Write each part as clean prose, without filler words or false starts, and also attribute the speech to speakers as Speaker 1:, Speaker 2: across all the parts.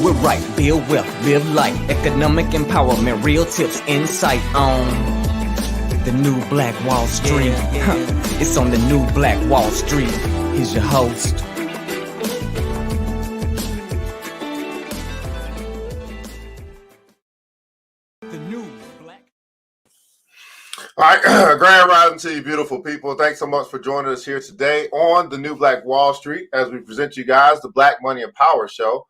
Speaker 1: Do it right, build wealth, live life, economic empowerment, real tips, insight on the new Black Wall Street. It's on the new Black Wall Street. Here's your host. The new Black.
Speaker 2: All right, grand rising to you, beautiful people. Thanks so much for joining us here today on the new Black Wall Street as we present you guys the Black Money and Power Show.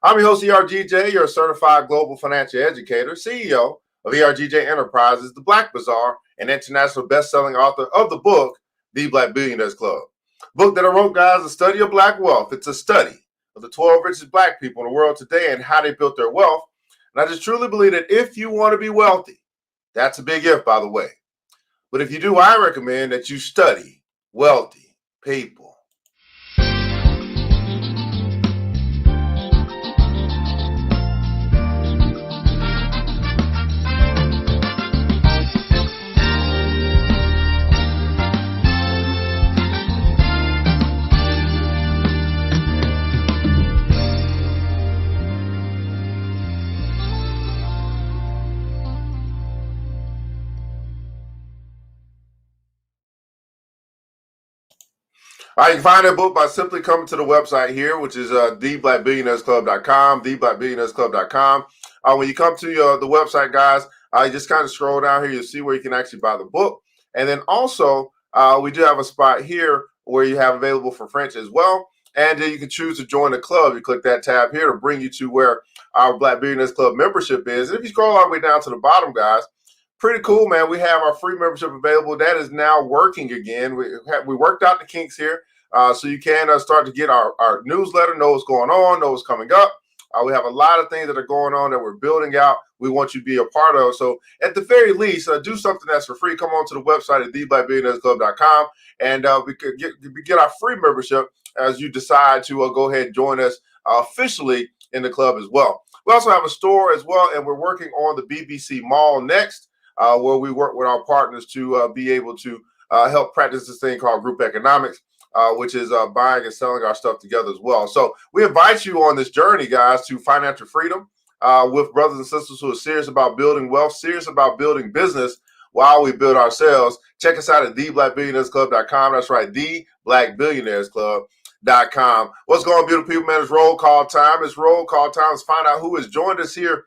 Speaker 2: I'm your host, ERGJ, your certified global financial educator, CEO of ERGJ Enterprises, the Black Bazaar, and international best-selling author of the book, The Black Billionaires Club. Book that I wrote, guys, The Study of Black Wealth. It's a study of the 12 richest Black people in the world today and how they built their wealth. And I just truly believe that if you want to be wealthy, that's a big if, by the way. But if you do, I recommend that you study wealthy people. All right, you can find that book by simply coming to the website here, which is theblackbillionairesclub.com, theblackbillionairesclub.com. When you come to the website, guys, you just kind of scroll down here. You'll see where you can actually buy the book. And then also, we do have a spot here where you have available for French as well. And then you can choose to join the club. You click that tab here to bring you to where our Black Billionaires Club membership is. And if you scroll all the way down to the bottom, guys, pretty cool, man. We have our free membership available. That is now working again. We worked out the kinks here, so you can start to get our newsletter, know what's going on, know what's coming up. We have a lot of things that are going on that we're building out. We want you to be a part of. So at the very least, do something that's for free. Come on to the website at theblackbillionairesclub.com, and we could get our free membership as you decide to go ahead and join us officially in the club as well. We also have a store as well, and we're working on the BBC Mall next. Where we work with our partners to be able to help practice this thing called group economics, which is buying and selling our stuff together as well. So we invite you on this journey, guys, to financial freedom with brothers and sisters who are serious about building wealth, serious about building business while we build ourselves. Check us out at theblackbillionairesclub.com. That's right, theblackbillionairesclub.com. What's going on, beautiful people, man? It's roll call time. It's roll call time. Let's find out who has joined us here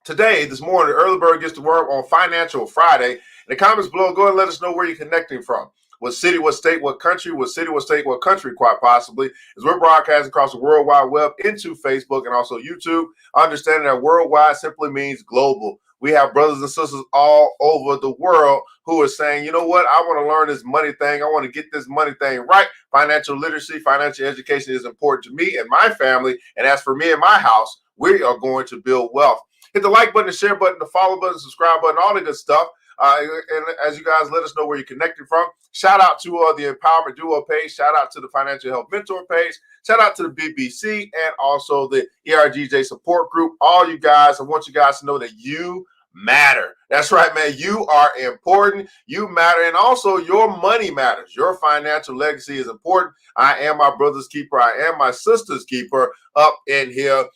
Speaker 2: today, this morning. Early bird gets to work on Financial Friday. In the comments below, go ahead and let us know where you're connecting from. What city, what state, what country, what city, what state, what country, quite possibly, as we're broadcasting across the World Wide Web into Facebook and also YouTube. Understanding that worldwide simply means global. We have brothers and sisters all over the world who are saying, you know what, I want to learn this money thing. I want to get this money thing right. Financial literacy, financial education is important to me and my family. And as for me and my house, we are going to build wealth. Hit the like button, the share button, the follow button, subscribe button, all the good stuff. And as you guys let us know where you're connected from. Shout out to the Empowerment Duo page. Shout out to the Financial Health Mentor page. Shout out to the BBC and also the ERGJ support group. All you guys, I want you guys to know that you matter. That's right, man. You are important. You matter. And also your money matters. Your financial legacy is important. I am my brother's keeper. I am my sister's keeper up in here.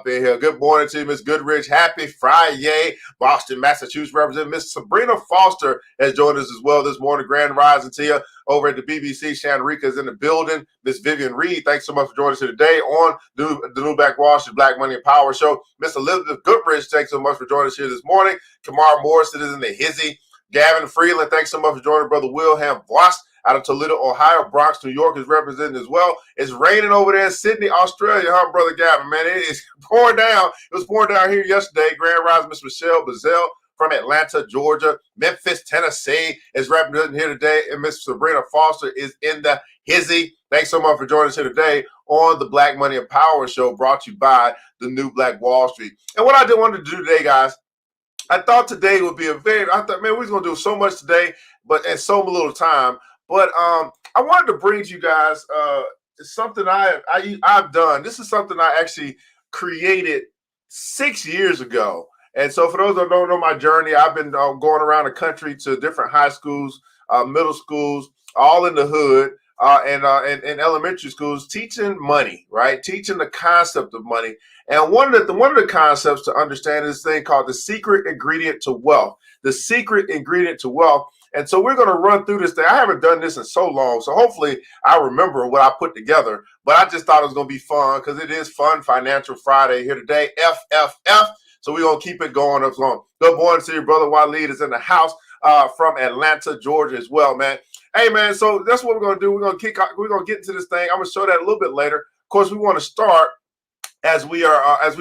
Speaker 2: Good morning to you, Miss Goodrich. Happy Friday. Boston, Massachusetts representative Miss Sabrina Foster has joined us as well this morning. Grand rising to you over at the BBC. Shanrika is in the building. Miss Vivian Reed, thanks so much for joining us here today on the New Black Wall Street Black Money and Power Show. Miss Elizabeth Goodrich, thanks so much for joining us here this morning. Kamar Morrison is in the hizzy. Gavin Freeland, thanks so much for joining Brother Wilhelm Voss out of Toledo, Ohio. Bronx, New York is represented as well. It's raining over there in Sydney, Australia, huh, Brother Gavin, man? It is pouring down. It was pouring down here yesterday. Grand Rise, Miss Michelle Bazell from Atlanta, Georgia. Memphis, Tennessee is represented here today. And Miss Sabrina Foster is in the hizzy. Thanks so much for joining us here today on the Black Money and Power Show, brought to you by the New Black Wall Street. And what I wanted to do today, guys, I thought today would be man, we was going to do so much today, but in so little time. But I wanted to bring to you guys something I've done. This is something I actually created 6 years ago. And so for those that don't know my journey, I've been going around the country to different high schools, middle schools, all in the hood, in elementary schools, teaching money, right? Teaching the concept of money. And one of the concepts to understand is this thing called the secret ingredient to wealth. The secret ingredient to wealth. And so we're going to run through this thing. I haven't done this in so long, so hopefully I remember what I put together. But I just thought it was going to be fun because it is Fun Financial Friday here today. FFF. So we're going to keep it going up long. Good morning to your brother Waleed is in the house from Atlanta, Georgia as well, man. Hey, man, so that's what we're going to do. We're going to get into this thing. I'm going to show that a little bit later. Of course, we want to start as we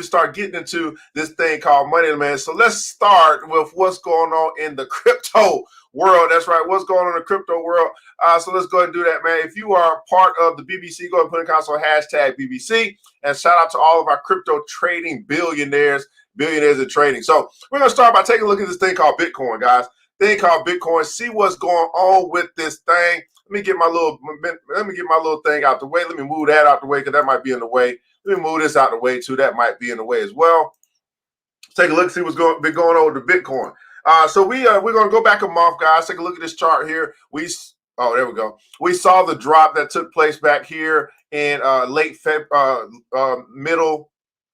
Speaker 2: start getting into this thing called money, man. So let's start with what's going on in the crypto world. That's right. What's going on in the crypto world? So let's go ahead and do that, man. If you are part of the BBC, go ahead and put in console hashtag BBC, and shout out to all of our crypto trading billionaires in trading. So we're going to start by taking a look at this thing called Bitcoin, guys. Thing called Bitcoin. See what's going on with this thing. Let me get my little thing out the way. Let me move that out the way because that might be in the way. Let me move this out the way too. That might be in the way as well. Let's take a look, see what's been going on with the Bitcoin. So we're going to go back a month, guys. Take a look at this chart here. There we go. We saw the drop that took place back here in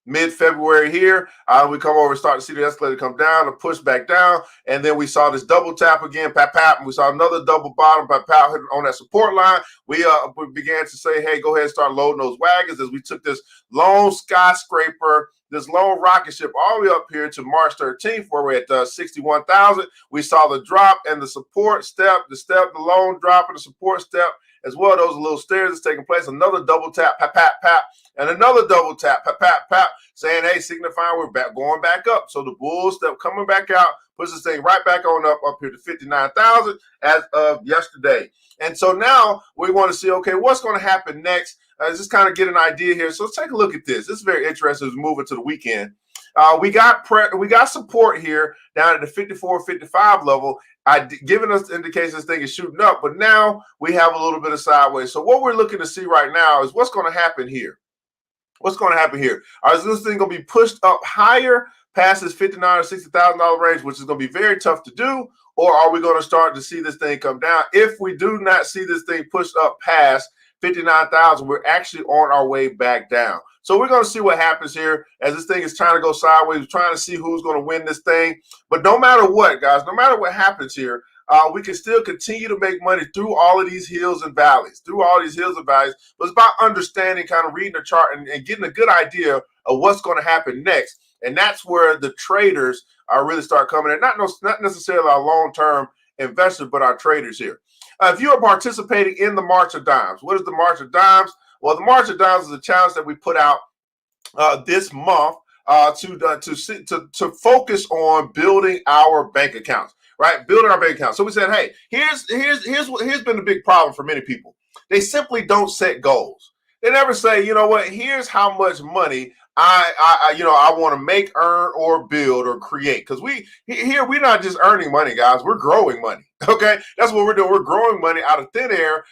Speaker 2: mid-February here. We come over and start to see the escalator come down and push back down. And then we saw this double tap again, and we saw another double bottom, on that support line. We began to say, hey, go ahead and start loading those wagons as we took this long skyscraper, this long rocket ship all the way up here to March 13th, where we're at 61,000. We saw the drop and the support step, the long drop and the support step as well. Those little stairs that's taking place. Another double tap, and another double tap, saying, hey, signifying we're going back up. So the bull step coming back out, puts this thing right back on up here to 59,000 as of yesterday. And so now we want to see, okay, what's going to happen next? Just kind of get an idea here. So let's take a look at this. This is very interesting as we move into the weekend. We got support here down at the 54, 55 level, giving us indications this thing is shooting up. But now we have a little bit of sideways. So what we're looking to see right now is what's going to happen here. What's going to happen here? Is this thing going to be pushed up higher past this $59,000 or $60,000 range, which is going to be very tough to do? Or are we going to start to see this thing come down? If we do not see this thing pushed up past 59,000, we're actually on our way back down. So we're going to see what happens here as this thing is trying to go sideways. We're trying to see who's going to win this thing. But no matter what, guys, no matter what happens here, we can still continue to make money through all of these hills and valleys, But it's about understanding, kind of reading the chart and getting a good idea of what's going to happen next. And that's where the traders really start coming in. Not necessarily our long-term investors, but our traders here. If you are participating in the March of Dimes, what is the March of Dimes? Well, the March of Dimes is a challenge that we put out this month to focus on building our bank accounts, right? Building our bank accounts. So we said, hey, here's been the big problem for many people. They simply don't set goals. They never say, you know what? Here's how much money I want to make, earn, or build or create. Because we're not just earning money, guys. We're growing money. Okay, that's what we're doing. We're growing money out of thin air.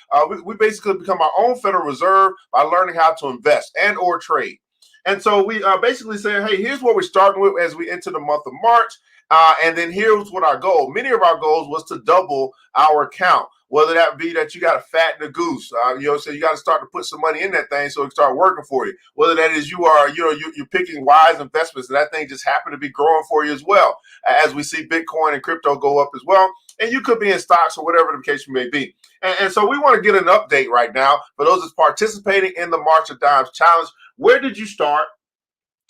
Speaker 2: We basically become our own Federal Reserve by learning how to invest and or trade. And so we basically say, hey, here's what we're starting with as we enter the month of March. And then here's what our goal. Many of our goals was to double our account. Whether that be that you got to fatten the goose, so you got to start to put some money in that thing so it can start working for you. Whether that is you're picking wise investments and that thing just happened to be growing for you as well, as we see Bitcoin and crypto go up as well. And you could be in stocks or whatever the case may be. And so we want to get an update right now for those that's participating in the March of Dimes challenge. Where did you start?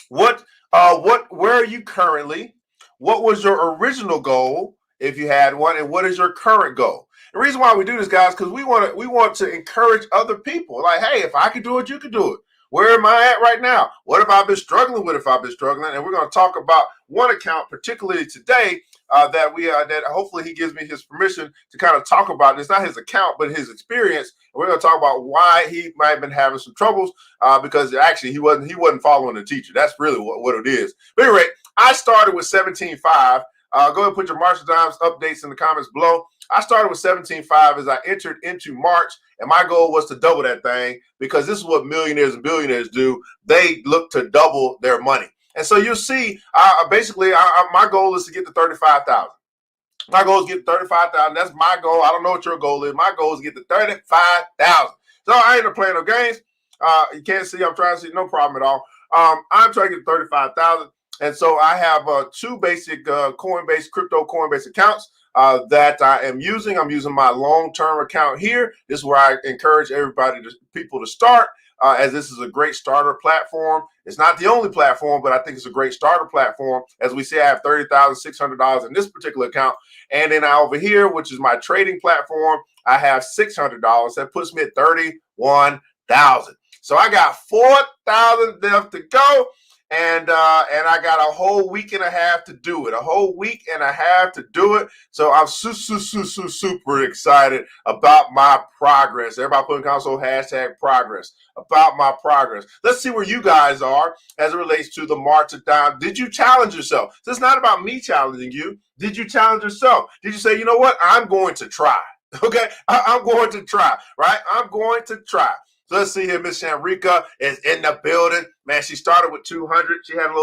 Speaker 2: Where are you currently? What was your original goal, if you had one, and what is your current goal? The reason why we do this, guys, because we want to encourage other people. Like, hey, if I can do it, you can do it. Where am I at right now? What have I been struggling with? And we're going to talk about one account particularly today that hopefully he gives me his permission to kind of talk about. It's not his account, but his experience. And we're going to talk about why he might have been having some troubles because actually he wasn't following the teacher. That's really what it is. But anyway, I started with 17.5. Go ahead and put your March of Dimes updates in the comments below. I started with 17.5 as I entered into March, and my goal was to double that thing because this is what millionaires and billionaires do. They look to double their money. And so you'll see, my goal is to get to 35,000. My goal is to get 35,000. That's my goal. I don't know what your goal is. My goal is to get to 35,000. So I ain't playing no games. You can't see. I'm trying to see. No problem at all. I'm trying to get 35,000. And so I have two basic crypto Coinbase accounts that I am using. I'm using my long-term account here. This is where I encourage people to start, as this is a great starter platform. It's not the only platform, but I think it's a great starter platform. As we see, I have $30,600 in this particular account. And then over here, which is my trading platform, I have $600. That puts me at 31,000. So I got 4,000 left to go. And I got a whole week and a half to do it. So I'm super excited about my progress. Everybody put in console #progress about my progress. Let's see where you guys are as it relates to the March of Dime. Did you challenge yourself? So it's not about me challenging you. Did you challenge yourself? Did you say, you know what? I'm going to try. Okay, I'm going to try. Right? I'm going to try. So let's see here. Miss Shanrika is in the building. Man, she started with 200. She had a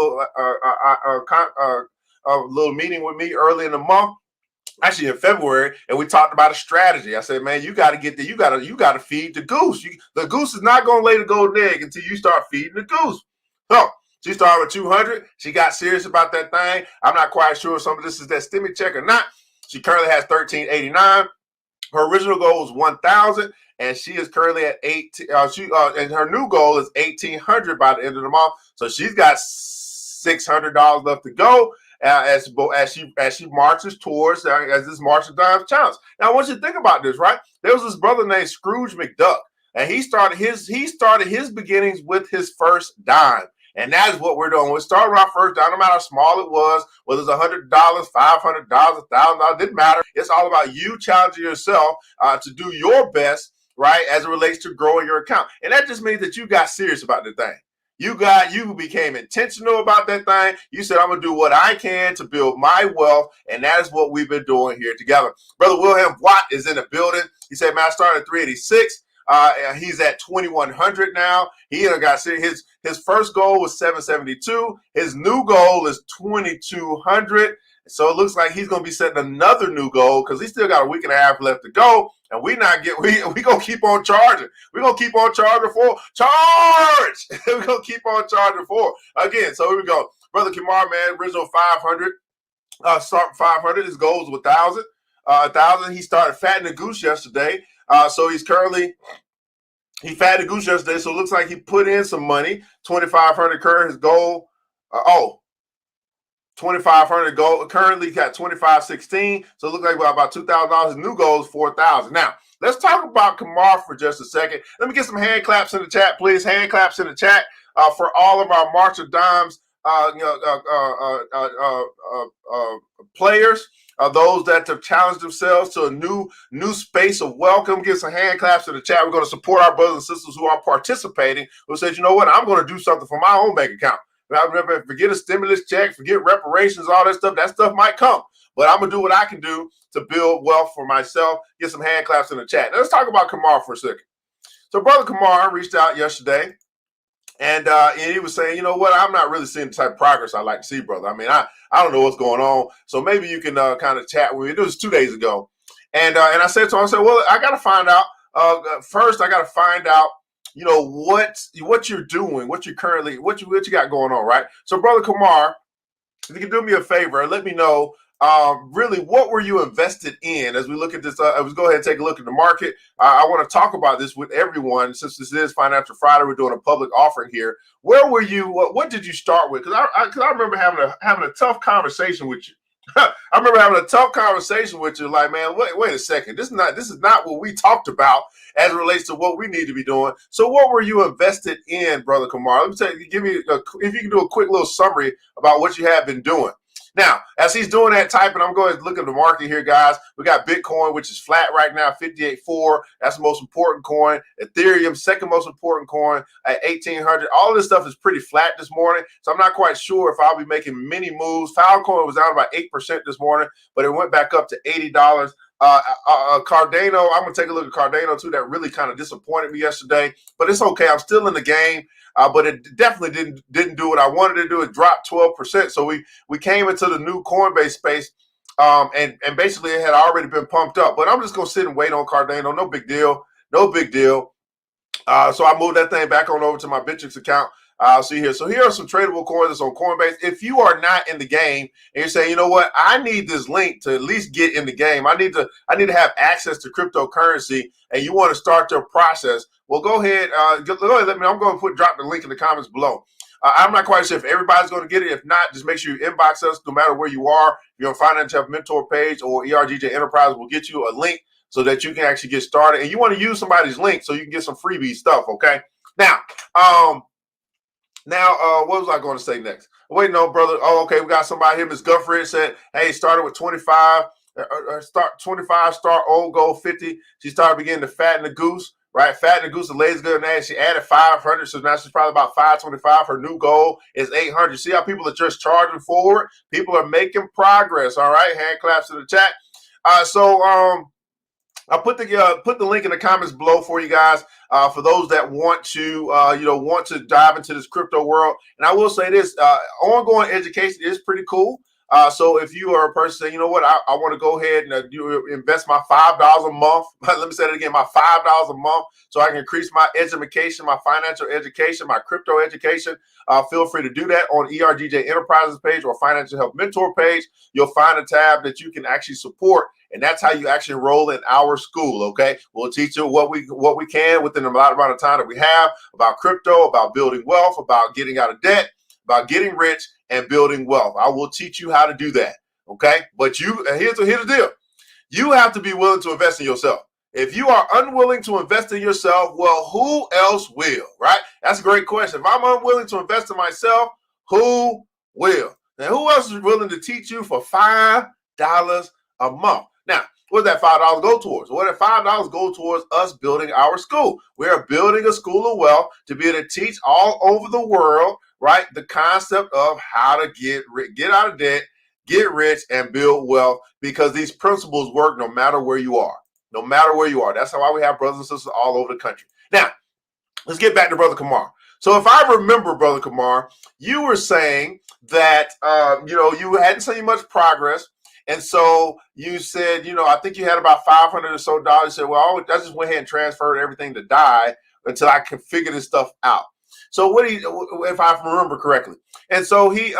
Speaker 2: little meeting with me early in the month, actually in February, and we talked about a strategy. I said, man, you got to get there. You got to feed the goose. The goose is not going to lay the golden egg until you start feeding the goose. So she started with 200. She got serious about that thing. I'm not quite sure if some of this is that stimmy check or not. She currently has 1389. Her original goal was 1,000, and she is currently at 18. And her new goal is 1,800 by the end of the month. So she's got $600 left to go as she marches towards as this March of Dimes challenge. Now, I want you to think about this, right? There was this brother named Scrooge McDuck, and he started his beginnings with his first dime. And that is what we're doing. We started with our first dime, no matter how small it was, whether it's $100, $500, $1,000, didn't matter. It's all about you challenging yourself to do your best, right, as it relates to growing your account. And that just means that you got serious about the thing. You became intentional about that thing. You said, I'm going to do what I can to build my wealth. And that is what we've been doing here together. Brother William Watt is in the building. He said, man, I started at 386. He's at 2,100 now. He got his first goal was 772. His new goal is 2,200. So it looks like he's going to be setting another new goal because he still got a week and a half left to go. And we going to keep on charging. We're going to keep on charging for charge. We're going to keep on charging for again. So here we go. Brother Kimar, man, original 500. Start 500. His goal is 1,000. 1,000. He started fattening the goose yesterday. So he fatted the goose yesterday. So it looks like he put in some money. 2,500 current his goal. 2,500 goal. Currently got 2,516. So it looks like about $2,000. His new goal is 4,000. Now let's talk about Kamar for just a second. Let me get some hand claps in the chat, please. Hand claps in the chat for all of our March of Dimes players. Those that have challenged themselves to a new space of welcome. Give some hand claps in the chat. We're going to support our brothers and sisters who are participating, who said, you know what, I'm going to do something for my own bank account. Now, remember, forget a stimulus check, forget reparations, all that stuff. That stuff might come, but I'm going to do what I can do to build wealth for myself. Get some hand claps in the chat. Now, let's talk about Kamar for a second. So Brother Kamar reached out yesterday, and he was saying, you know what, I'm not really seeing the type of progress I like to see, brother. I mean, I don't know what's going on. So maybe you can kind of chat with me. It was 2 days ago. And I said to him, well, I got to find out. First, I got to find out, you know, what you're doing, what you got going on, right? So, Brother Kamar, if you can do me a favor, let me know really what were you invested in as we look at this. Let's go ahead and take a look at the market. I want to talk about this with everyone since this is Financial Friday. We're doing a public offering here. Where were you? What did you start with? Because I remember having a tough conversation with you. I remember having a tough conversation with you, like, man, wait a second. This is not what we talked about as it relates to what we need to be doing. So what were you invested in, Brother Kamar? Let me tell you, if you can do a quick little summary about what you have been doing. Now, as he's doing that typing, I'm going to look at the market here, guys. We got Bitcoin, which is flat right now, 58.4. That's the most important coin. Ethereum, second most important coin at 1,800. All of this stuff is pretty flat this morning, so I'm not quite sure if I'll be making many moves. Filecoin was down about 8% this morning, but it went back up to $80. Cardano, I'm going to take a look at Cardano, too. That really kind of disappointed me yesterday, but it's okay. I'm still in the game. But it definitely didn't do what I wanted to do. It dropped 12%. So we came into the new Coinbase space And basically it had already been pumped up. But I'm just gonna sit and wait on Cardano. No big deal. No big deal. So I moved that thing back on over to my Bittrex account. I'll see here. So here are some tradable coins that's on Coinbase. If you are not in the game and you're saying, you know what, I need this link to at least get in the game. I need to have access to cryptocurrency, and you want to start your process. Well, go ahead. Go ahead. Let me. I'm going to drop the link in the comments below. I'm not quite sure if everybody's going to get it. If not, just make sure you inbox us no matter where you are. If you're on Financial Health Mentor page or ERGJ Enterprise, will get you a link so that you can actually get started. And you want to use somebody's link so you can get some freebie stuff, okay? Now, what was I going to say next? Wait, no, brother. Oh, okay, we got somebody here. Miss Guffred said, hey, started with 25, start 25, start old, goal 50. She started beginning to fatten the goose, right? Fatten the goose, the lady's good now. She added 500, so now she's probably about 525. Her new goal is 800. See how people are just charging forward? People are making progress, all right? Hand claps to the chat. I'll put the link in the comments below for you guys for those that want to want to dive into this crypto world. And I will say this: ongoing education is pretty cool. So if you are a person saying, you know what, I want to go ahead and invest my $5 a month. Let me say it again, my $5 a month, so I can increase my education, my financial education, my crypto education. Feel free to do that on ERGJ Enterprises page or Financial Health Mentor page. You'll find a tab that you can actually support. And that's how you actually enroll in our school, okay? We'll teach you what we can within the amount of time that we have about crypto, about building wealth, about getting out of debt, about getting rich and building wealth. I will teach you how to do that, okay? But here's the deal. You have to be willing to invest in yourself. If you are unwilling to invest in yourself, well, who else will, right? That's a great question. If I'm unwilling to invest in myself, who will? Now, who else is willing to teach you for $5 a month? Now, what does that $5 go towards? Well, that $5 go towards us building our school. We are building a school of wealth to be able to teach all over the world, right, the concept of how to get out of debt, get rich, and build wealth, because these principles work no matter where you are. No matter where you are. That's why we have brothers and sisters all over the country. Now, let's get back to Brother Kamar. So if I remember, Brother Kamar, you were saying that, you hadn't seen much progress. And so you said, I think you had about $500 or so. You said, well, I just went ahead and transferred everything to DAI until I can figure this stuff out. So if I remember correctly, and so he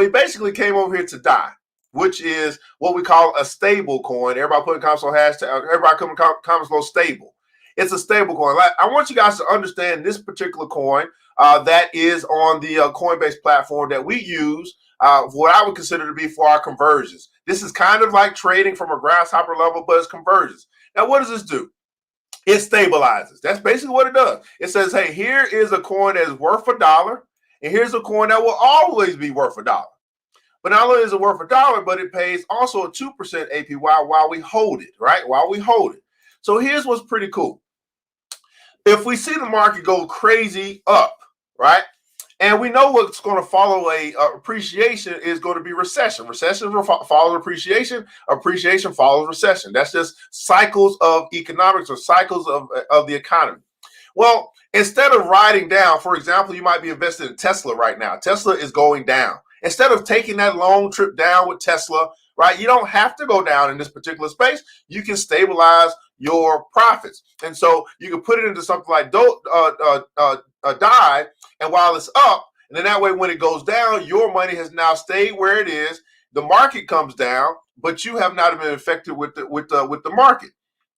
Speaker 2: basically came over here to DAI, which is what we call a stable coin. Everybody put in comments on hashtag. Everybody come in comments below stable. It's a stable coin. I want you guys to understand this particular coin that is on the Coinbase platform that we use. What I would consider to be for our conversions. This is kind of like trading from a grasshopper level, but it's conversions. Now, what does this do? It stabilizes. That's basically what it does. It says, hey, here is a coin that is worth $1, and here's a coin that will always be worth $1. But not only is it worth $1, but it pays also a 2% APY while we hold it, right? While we hold it. So here's what's pretty cool. If we see the market go crazy up, right? And we know what's going to follow appreciation is going to be recession. Recession follows appreciation. Appreciation follows recession. That's just cycles of economics or cycles of the economy. Well, instead of riding down, for example, you might be invested in Tesla right now. Tesla is going down. Instead of taking that long trip down with Tesla, right, you don't have to go down in this particular space. You can stabilize your profits. And so you can put it into something like DAI, and while it's up, and then that way when it goes down, your money has now stayed where it is. The market comes down, but you have not been affected with the market.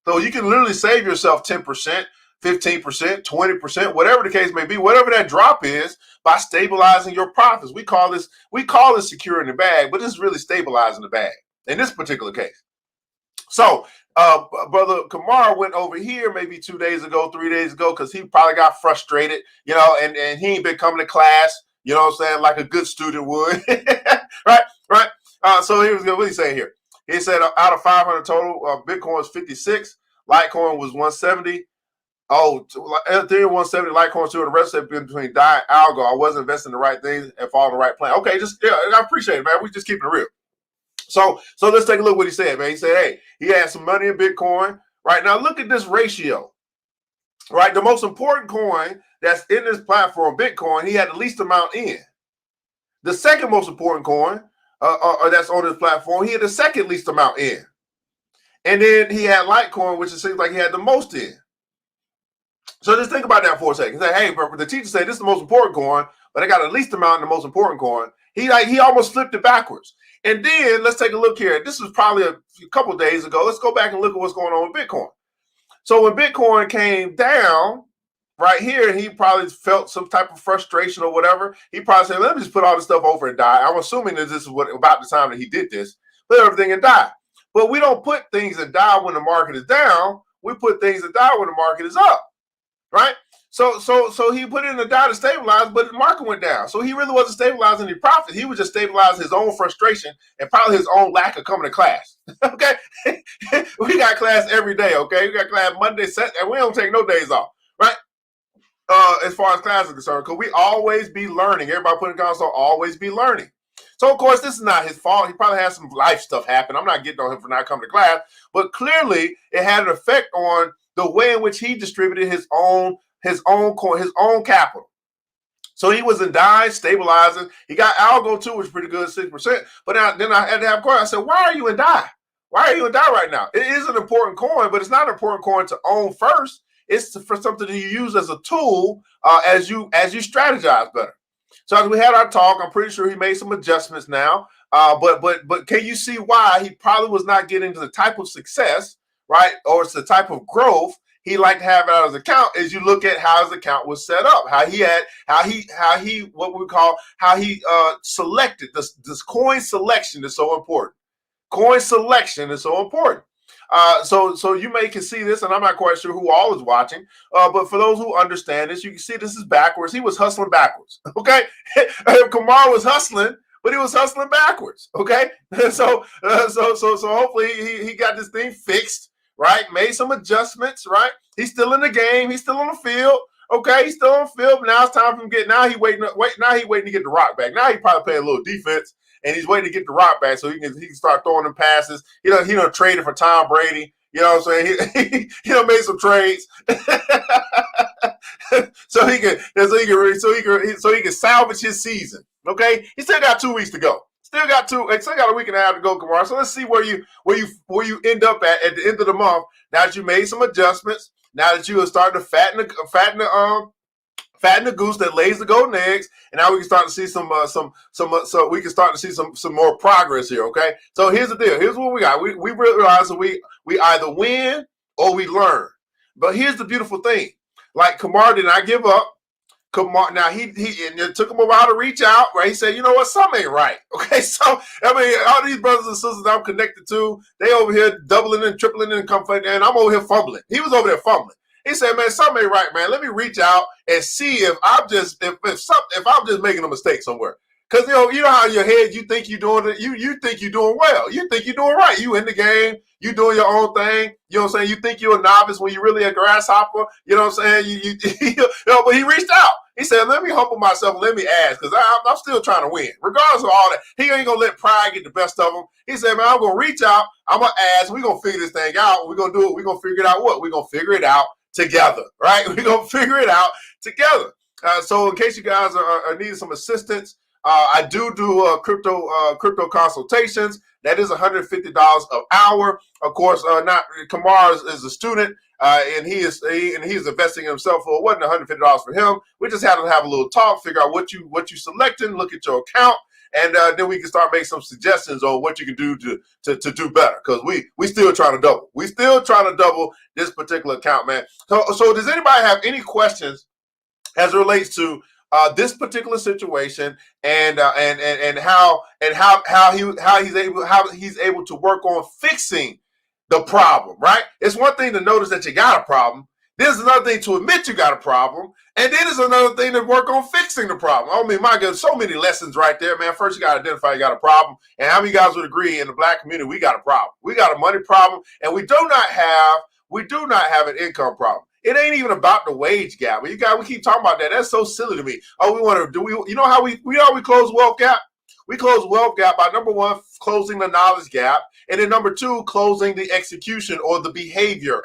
Speaker 2: So you can literally save yourself 10%, 15%, 20%, whatever the case may be, whatever that drop is, by stabilizing your profits. We call this securing the bag, but this is really stabilizing the bag in this particular case. So Brother Kamar went over here maybe 2 days ago, 3 days ago, because he probably got frustrated, and he ain't been coming to class, you know what I'm saying, like a good student would. right. So what he's saying here. He said out of 500 total, Bitcoin was 56, Litecoin was 170. Oh, Ethereum 170, Litecoin 2, and the rest have been between DAI and Algo. I wasn't investing in the right things and following the right plan. Okay, I appreciate it, man. We just keeping it real. So let's take a look at what he said, man. He said, hey, he had some money in Bitcoin. Right now, look at this ratio. Right, the most important coin that's in this platform, Bitcoin, he had the least amount in. The second most important coin, or that's on his platform. He had the second least amount in. And then he had Litecoin, which it seems like he had the most in. So just think about that for a second. Say, hey, bro, the teacher said this is the most important coin, but I got the least amount in the most important coin. He almost flipped it backwards. And then let's take a look here. This was probably a couple of days ago. Let's go back and look at what's going on with Bitcoin. So when Bitcoin came down right here, he probably felt some type of frustration or whatever. He probably said, let me just put all this stuff over and die. I'm assuming that this is about the time that he did this. Put everything and die. But we don't put things that die when the market is down. We put things that die when the market is up. Right? So he put in a die to stabilize, but the market went down. So he really wasn't stabilizing any profit. He was just stabilizing his own frustration and probably his own lack of coming to class. Okay? We got class every day, okay? We got class Monday, Saturday, and we don't take no days off, right? As far as class is concerned, because we always be learning. Everybody put in console, always be learning. So, of course, this is not his fault. He probably had some life stuff happen. I'm not getting on him for not coming to class, but clearly it had an effect on the way in which he distributed his own coin, his own capital. So he was in DAI, stabilizing. He got algo too, which is pretty good, 6%. But then I had to have a coin. I said, why are you in DAI? Why are you in DAI right now? It is an important coin, but it's not an important coin to own first. It's for something that you use as a tool as you strategize better. So as we had our talk, I'm pretty sure he made some adjustments now. But can you see why he probably was not getting to the type of success, right, or it's the type of growth he liked to have out of his account? As you look at how his account was set up, how he selected this coin selection is so important. Coin selection is so important. So you can see this, and I'm not quite sure who all is watching, but for those who understand this, you can see this is backwards. He was hustling backwards. Okay, Kamar was hustling, but he was hustling backwards. Okay, so hopefully he got this thing fixed, right? Made some adjustments, right? He's still in the game. He's still on the field. Okay, he's still on the field. But now it's time for him to get. Now he waiting to get the rock back. Now he probably playing a little defense. And he's waiting to get the rock back so he can start throwing them passes. He done traded for Tom Brady. You know what I'm saying? He done made some trades so he can salvage his season. Okay, he still got 2 weeks to go. Still got a week and a half to go, Kamar. So let's see where you end up at the end of the month. Now that you made some adjustments, now that you are starting to fatten the goose that lays the golden eggs, and now we can start to see some more progress here. Okay, so here's the deal. Here's what we got. We realize that we either win or we learn. But here's the beautiful thing. Like Kamar did not give up. Kamar, now he and it took him a while to reach out, right? He said, you know what, something ain't right. Okay, so I mean, all these brothers and sisters I'm connected to, they over here doubling and tripling and and I'm over here fumbling. He was over there fumbling. He said, man, something ain't right, man. Let me reach out and see if I'm just making a mistake somewhere. Because you know how in your head you think you're doing it, you think you're doing well. You think you're doing right. You in the game, you doing your own thing. You know what I'm saying? You think you're a novice when you're really a grasshopper. You know what I'm saying? But he reached out. He said, let me humble myself and let me ask, because I'm still trying to win. Regardless of all that, he ain't going to let pride get the best of him. He said, man, I'm going to reach out. I'm going to ask. We're going to figure this thing out. We're going to do it. We're going to figure it out what? We're going to figure it out together, right? We're going to figure it out together. So in case you guys are needing some assistance, I do crypto consultations. That is $150 an hour. Of course, Kamar is a student, and he is investing in himself. So it wasn't $150 for him. We just had to have a little talk, figure out what you selecting, look at your account, and then we can start making some suggestions on what you can do to do better. Because we still trying to double. We still trying to double this particular account, man. So does anybody have any questions as it relates to this particular situation and how he's able to work on fixing the problem, right? It's one thing to notice that you got a problem. There's another thing to admit you got a problem, and then there's another thing to work on fixing the problem. I mean, my God, so many lessons right there, man. First, you got to identify you got a problem, and how many guys would agree in the Black community we got a problem? We got a money problem, and we do not have an income problem. It ain't even about the wage gap. We keep talking about that. That's so silly to me. Oh, we want to you know how we close wealth gap? We close wealth gap by number one, closing the knowledge gap, and then number two, closing the execution or the behavior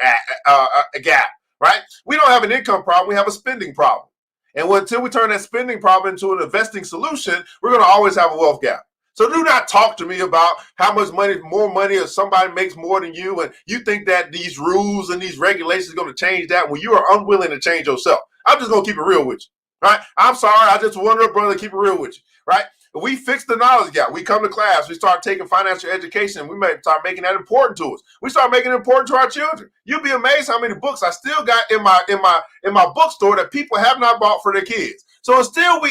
Speaker 2: gap, right? We don't have an income problem. We have a spending problem. And until we turn that spending problem into an investing solution, we're going to always have a wealth gap. So do not talk to me about how much money, more money, or somebody makes more than you, and you think that these rules and these regulations are going to change that when you are unwilling to change yourself. I'm just going to keep it real with you, right? I'm sorry. I just want to, brother, keep it real with you, right? We fix the knowledge gap. We come to class. We start taking financial education. We may start making that important to us. We start making it important to our children. You'll be amazed how many books I still got in my bookstore that people have not bought for their kids. So until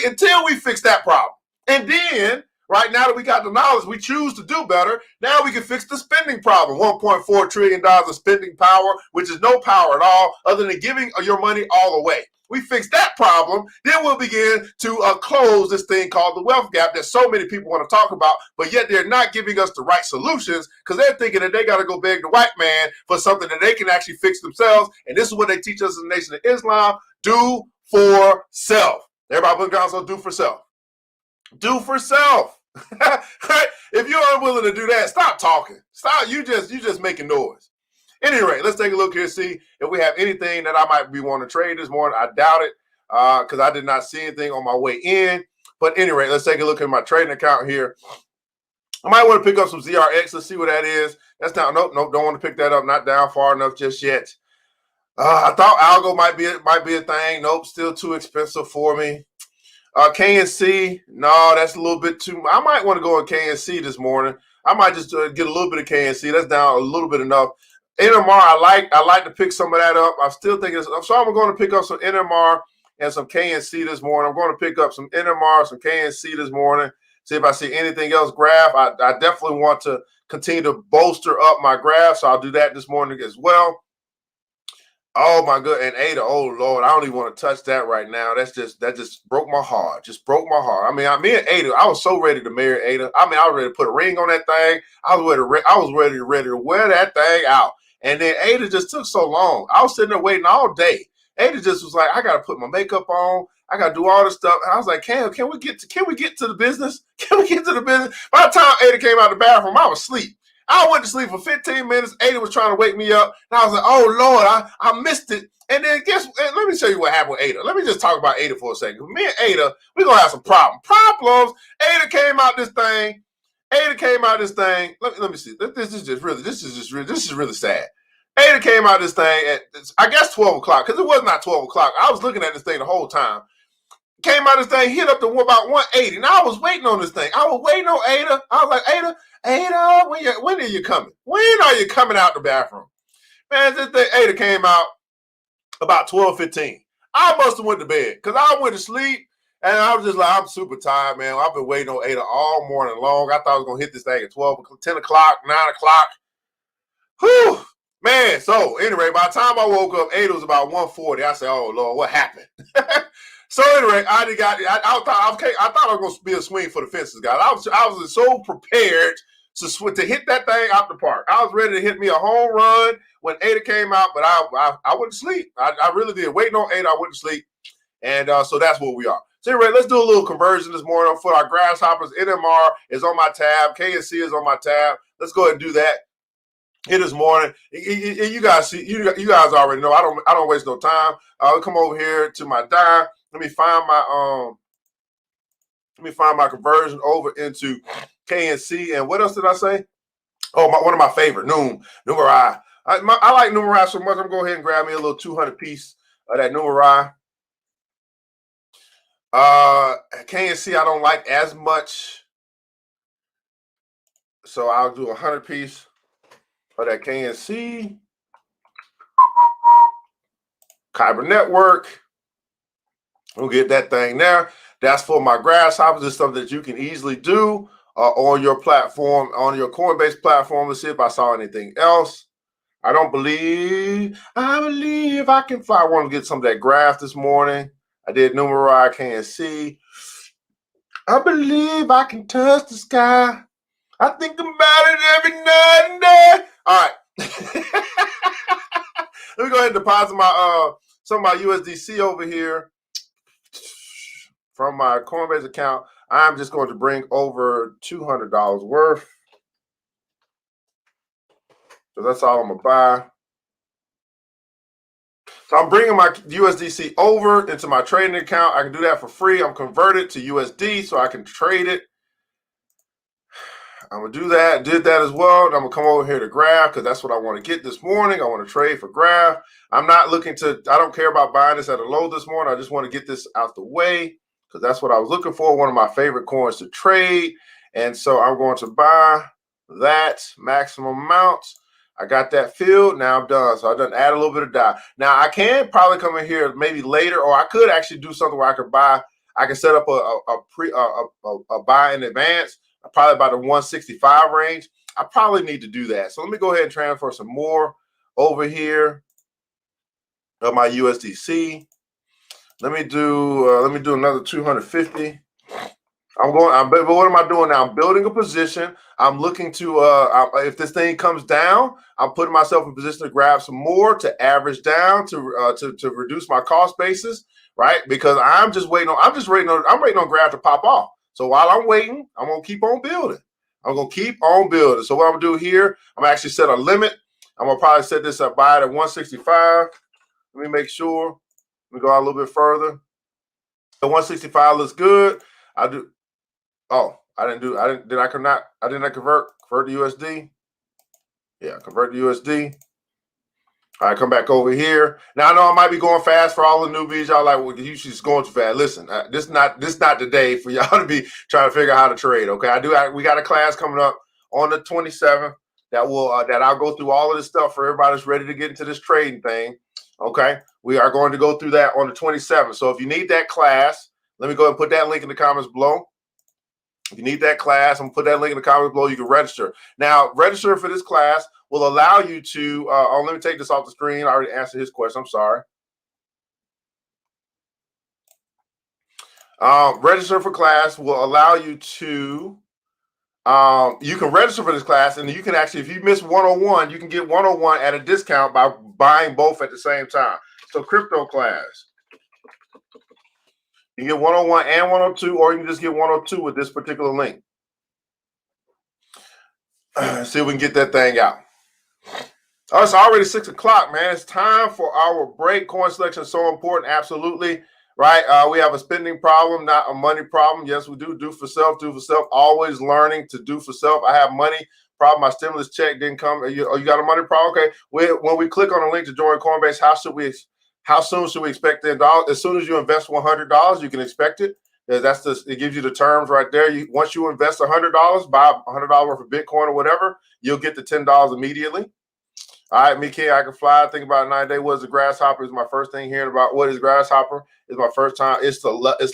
Speaker 2: we fix that problem, and then right now that we got the knowledge, we choose to do better. Now we can fix the spending problem. $1.4 trillion of spending power, which is no power at all, other than giving your money all away. We fix that problem, then we'll begin to close this thing called the wealth gap that so many people want to talk about, but yet they're not giving us the right solutions because they're thinking that they got to go beg the white man for something that they can actually fix themselves. And this is what they teach us in the Nation of Islam: do for self. Everybody put down, so do for self. Do for self. If you're unwilling to do that, stop talking. Stop. You just making noise. Anyway, let's take a look here, see if we have anything that I might be wanting to trade this morning. I doubt it because I did not see anything on my way in. But anyway, let's take a look at my trading account here. I might want to pick up some ZRX. Let's see what that is. That's down. Nope, don't want to pick that up. Not down far enough just yet. I thought algo might be a thing. Nope, still too expensive for me. KNC, no, that's a little bit too. I might want to go on KNC this morning. I might just get a little bit of KNC. That's down a little bit enough. NMR, I like to pick some of that up. I'm still thinking, so I'm going to pick up some NMR and some KNC this morning. I'm going to pick up some NMR, some KNC this morning. See if I see anything else. Graph, I definitely want to continue to bolster up my graph, so I'll do that this morning as well. Oh my good, and Ada, oh Lord, I don't even want to touch that right now. That just broke my heart. Just broke my heart. I mean, me and Ada, I was so ready to marry Ada. I mean, I was ready to put a ring on that thing. I was ready to wear that thing out. And then Ada just took so long. I was sitting there waiting all day. Ada just was like, I gotta put my makeup on. I gotta do all this stuff. And I was like, can we get to the business? Can we get to the business? By the time Ada came out of the bathroom, I was asleep. I went to sleep for 15 minutes. Ada was trying to wake me up. And I was like, oh, Lord, I missed it. And then let me show you what happened with Ada. Let me just talk about Ada for a second. Me and Ada, we're going to have some problems. Ada came out this thing. Let me see. This is really sad. Ada came out this thing at, I guess, 12 o'clock, because it was not 12 o'clock. I was looking at this thing the whole time. Came out this thing, hit up to about 180. Now I was waiting on this thing. I was waiting on Ada. I was like, Ada, when are you coming? When are you coming out the bathroom? Man, this thing, Ada came out about 12:15. I must have went to bed because I went to sleep and I was just like, I'm super tired, man. I've been waiting on Ada all morning long. I thought I was going to hit this thing at 10 o'clock, 9 o'clock. Whew. Man, so anyway, by the time I woke up, Ada was about 1:40. I said, oh, Lord, what happened? So anyway, I thought I was going to be a swing for the fences, guys. I was so prepared to hit that thing out the park. I was ready to hit me a home run when Ada came out, but I went to sleep. I really did. Waiting on Ada, I went to sleep. And so that's where we are. So anyway, let's do a little conversion this morning for our grasshoppers. NMR is on my tab. KNC is on my tab. Let's go ahead and do that here this morning. You guys see, you guys already know. I don't waste no time. I'll come over here to my dime. Let me find my conversion over into KNC. And what else did I say? Oh, one of my favorite, Numerai. I like Numerai so much. I'm going to go ahead and grab me a little 200 piece of that Numerai. KNC I don't like as much, so I'll do 100 piece of that KNC. Kyber Network. We'll get that thing there. That's for my grasshoppers. It's something that you can easily do on your platform, on your Coinbase platform. Let's see if I saw anything else. I believe I can fly. I want to get some of that graph this morning. I did Numerai, KNC. I believe I can touch the sky. I think about it every night and day. All right. Let me go ahead and deposit my some of my USDC over here from my Coinbase account. I'm just going to bring over $200 worth. So that's all I'm going to buy. So I'm bringing my USDC over into my trading account. I can do that for free. I'm converted to USD so I can trade it. I'm gonna do that. Did that as well. And I'm gonna come over here to graph because that's what I want to get this morning. I want to trade for graph. I'm not looking to. I don't care about buying this at a low this morning. I just want to get this out the way because that's what I was looking for. One of my favorite coins to trade, and so I'm going to buy that maximum amount. I got that filled. Now I'm done. So I done add a little bit of dye. Now I can probably come in here maybe later, or I could actually do something where I could buy. I can set up a buy in advance. Probably about the 165 range. I probably need to do that. So let me go ahead and transfer some more over here of my USDC. Let me do another 250. But what am I doing now? I'm building a position. I'm looking to if this thing comes down, I'm putting myself in position to grab some more to average down to reduce my cost basis, right? Because I'm waiting on graph to pop off. So while I'm waiting, I'm gonna keep on building. I'm gonna keep on building. So what I'm gonna do here, I'm gonna actually set a limit. I'm gonna probably set this up by at 165. Let me make sure. Let me go out a little bit further. The 165 looks good. Did I convert to USD? Yeah, convert to USD. All right, come back over here. Now I know I might be going fast for all the newbies. Y'all like, well, you just going too fast. Listen, this not the day for y'all to be trying to figure out how to trade. Okay, we got a class coming up on the 27th that I'll go through all of this stuff for everybody that's ready to get into this trading thing. Okay, we are going to go through that on the 27th. So if you need that class, let me go ahead and put that link in the comments below. If you need that class, I'm going to put that link in the comments below. You can register. Now, register for this class will allow you to, let me take this off the screen. I already answered his question. I'm sorry. Register for class will allow you to, you can register for this class, and you can actually, if you miss 101, you can get 101 at a discount by buying both at the same time. So crypto class. You can get 101 and 102, or you can just get 102 with this particular link. See if we can get that thing out. Oh, it's already 6 o'clock, man. It's time for our break. Coin selection is so important. Absolutely. Right. We have a spending problem, not a money problem. Yes, we do for self, always learning to do for self. I have money problem. My stimulus check didn't come. You got a money problem? Okay. When we click on a link to join Coinbase, how soon should we expect the as soon as you invest $100, you can expect it. It gives you the terms right there. Once you invest $100, buy $100 worth of Bitcoin or whatever, you'll get the $10 immediately. All right, me, King, I can fly. Think about 9 days. What is a grasshopper? Is my first thing hearing about what is grasshopper. Is my first time. It's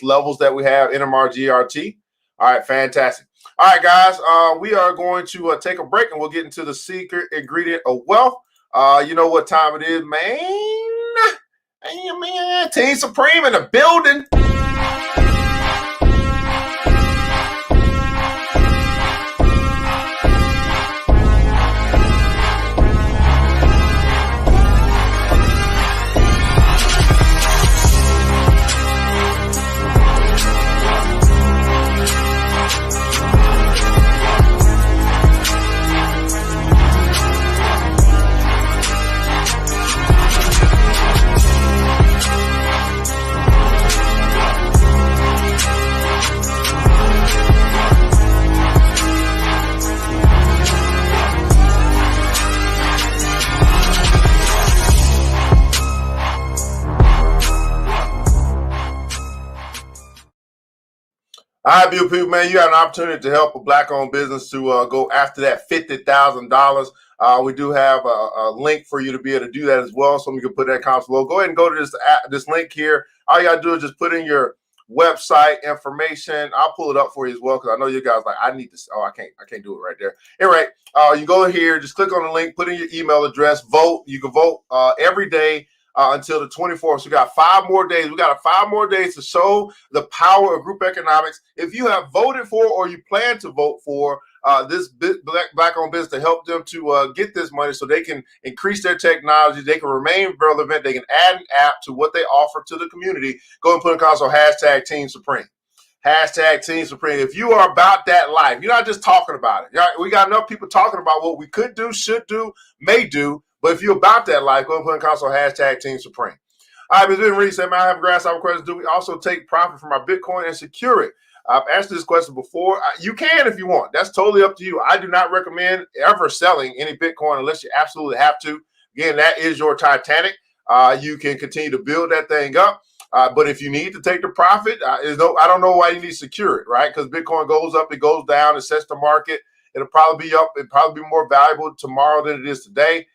Speaker 2: levels that we have, NMR, GRT. All right, fantastic. All right, guys, we are going to take a break, and we'll get into the secret ingredient of wealth. You know what time it is, man. Man, Team Supreme in the building. All right, beautiful people, man, you have an opportunity to help a Black-owned business to go after that $50,000. We do have a link for you to be able to do that as well, so we can put that in comments below. Go ahead and go to this link here. All you got to do is just put in your website information. I'll pull it up for you as well because I know you guys like, I need this. Oh, I can't do it right there. Anyway, you go here, just click on the link, put in your email address, vote. You can vote every day until the 24th. So we got 5 more days. We got 5 more days to show the power of group economics. If you have voted for or you plan to vote for this Black-owned business to help them to get this money so they can increase their technology, they can remain relevant, they can add an app to what they offer to the community, go and put in console hashtag Team Supreme. Hashtag Team Supreme. If you are about that life, you're not just talking about it. We got enough people talking about what we could do, should do, may do. But if you're about that life, go and put in console hashtag Team Supreme. All right, Ms. Reed said, man, I have grasshopper questions. Do we also take profit from our Bitcoin and secure it? I've answered this question before. You can if you want. That's totally up to you. I do not recommend ever selling any Bitcoin unless you absolutely have to. Again, that is your Titanic. You can continue to build that thing up. But if you need to take the profit, I don't know why you need to secure it, right? Because Bitcoin goes up, it goes down, it sets the market. It'll probably be up. It'll probably be more valuable tomorrow than it is today.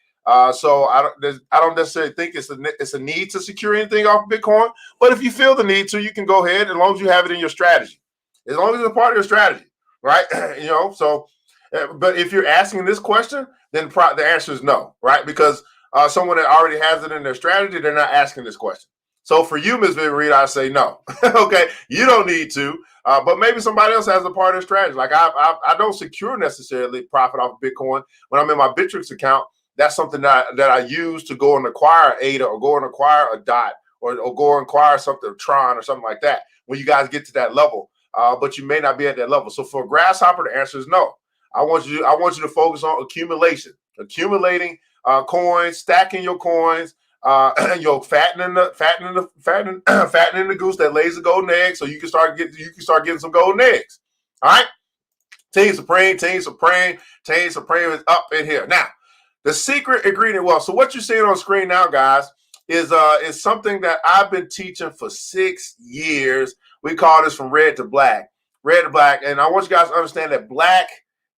Speaker 2: So I don't necessarily think it's a need to secure anything off Bitcoin. But if you feel the need to, you can go ahead as long as you have it in your strategy. As long as it's a part of your strategy, right? So. But if you're asking this question, then the answer is no, right? Because someone that already has it in their strategy, they're not asking this question. So for you, Ms. Vivian Reed, I say no. Okay, you don't need to, but maybe somebody else has a part of their strategy. Like I don't secure necessarily profit off of Bitcoin when I'm in my Bittrex account. That's something that I use to go and acquire ADA or go and acquire a DOT or go and acquire something, Tron or something like that. When you guys get to that level, but you may not be at that level. So for Grasshopper, the answer is no. I want you to focus on accumulating coins, stacking your coins, fattening the goose that lays the golden egg, so you can start getting some golden eggs. All right, Team Supreme is up in here now. The secret ingredient. Well, so what you're seeing on screen now, guys, is something that I've been teaching for 6 years. We call this from red to black, and I want you guys to understand that black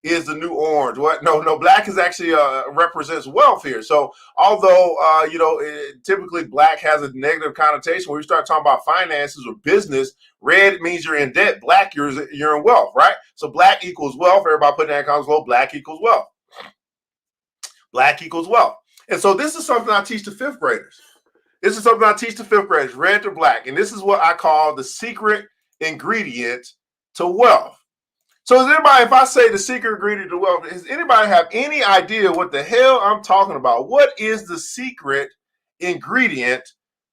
Speaker 2: is the new orange. What? No, black is actually represents wealth here. So although typically black has a negative connotation when you start talking about finances or business, red means you're in debt, black you're in wealth, right? So black equals wealth. Everybody put that in comments below. Black equals wealth. Black equals wealth. And so this is something I teach to fifth graders. Red to black, and this is what I call the secret ingredient to wealth. So does anybody, if I say the secret ingredient to wealth, does anybody have any idea what the hell I'm talking about? What is the secret ingredient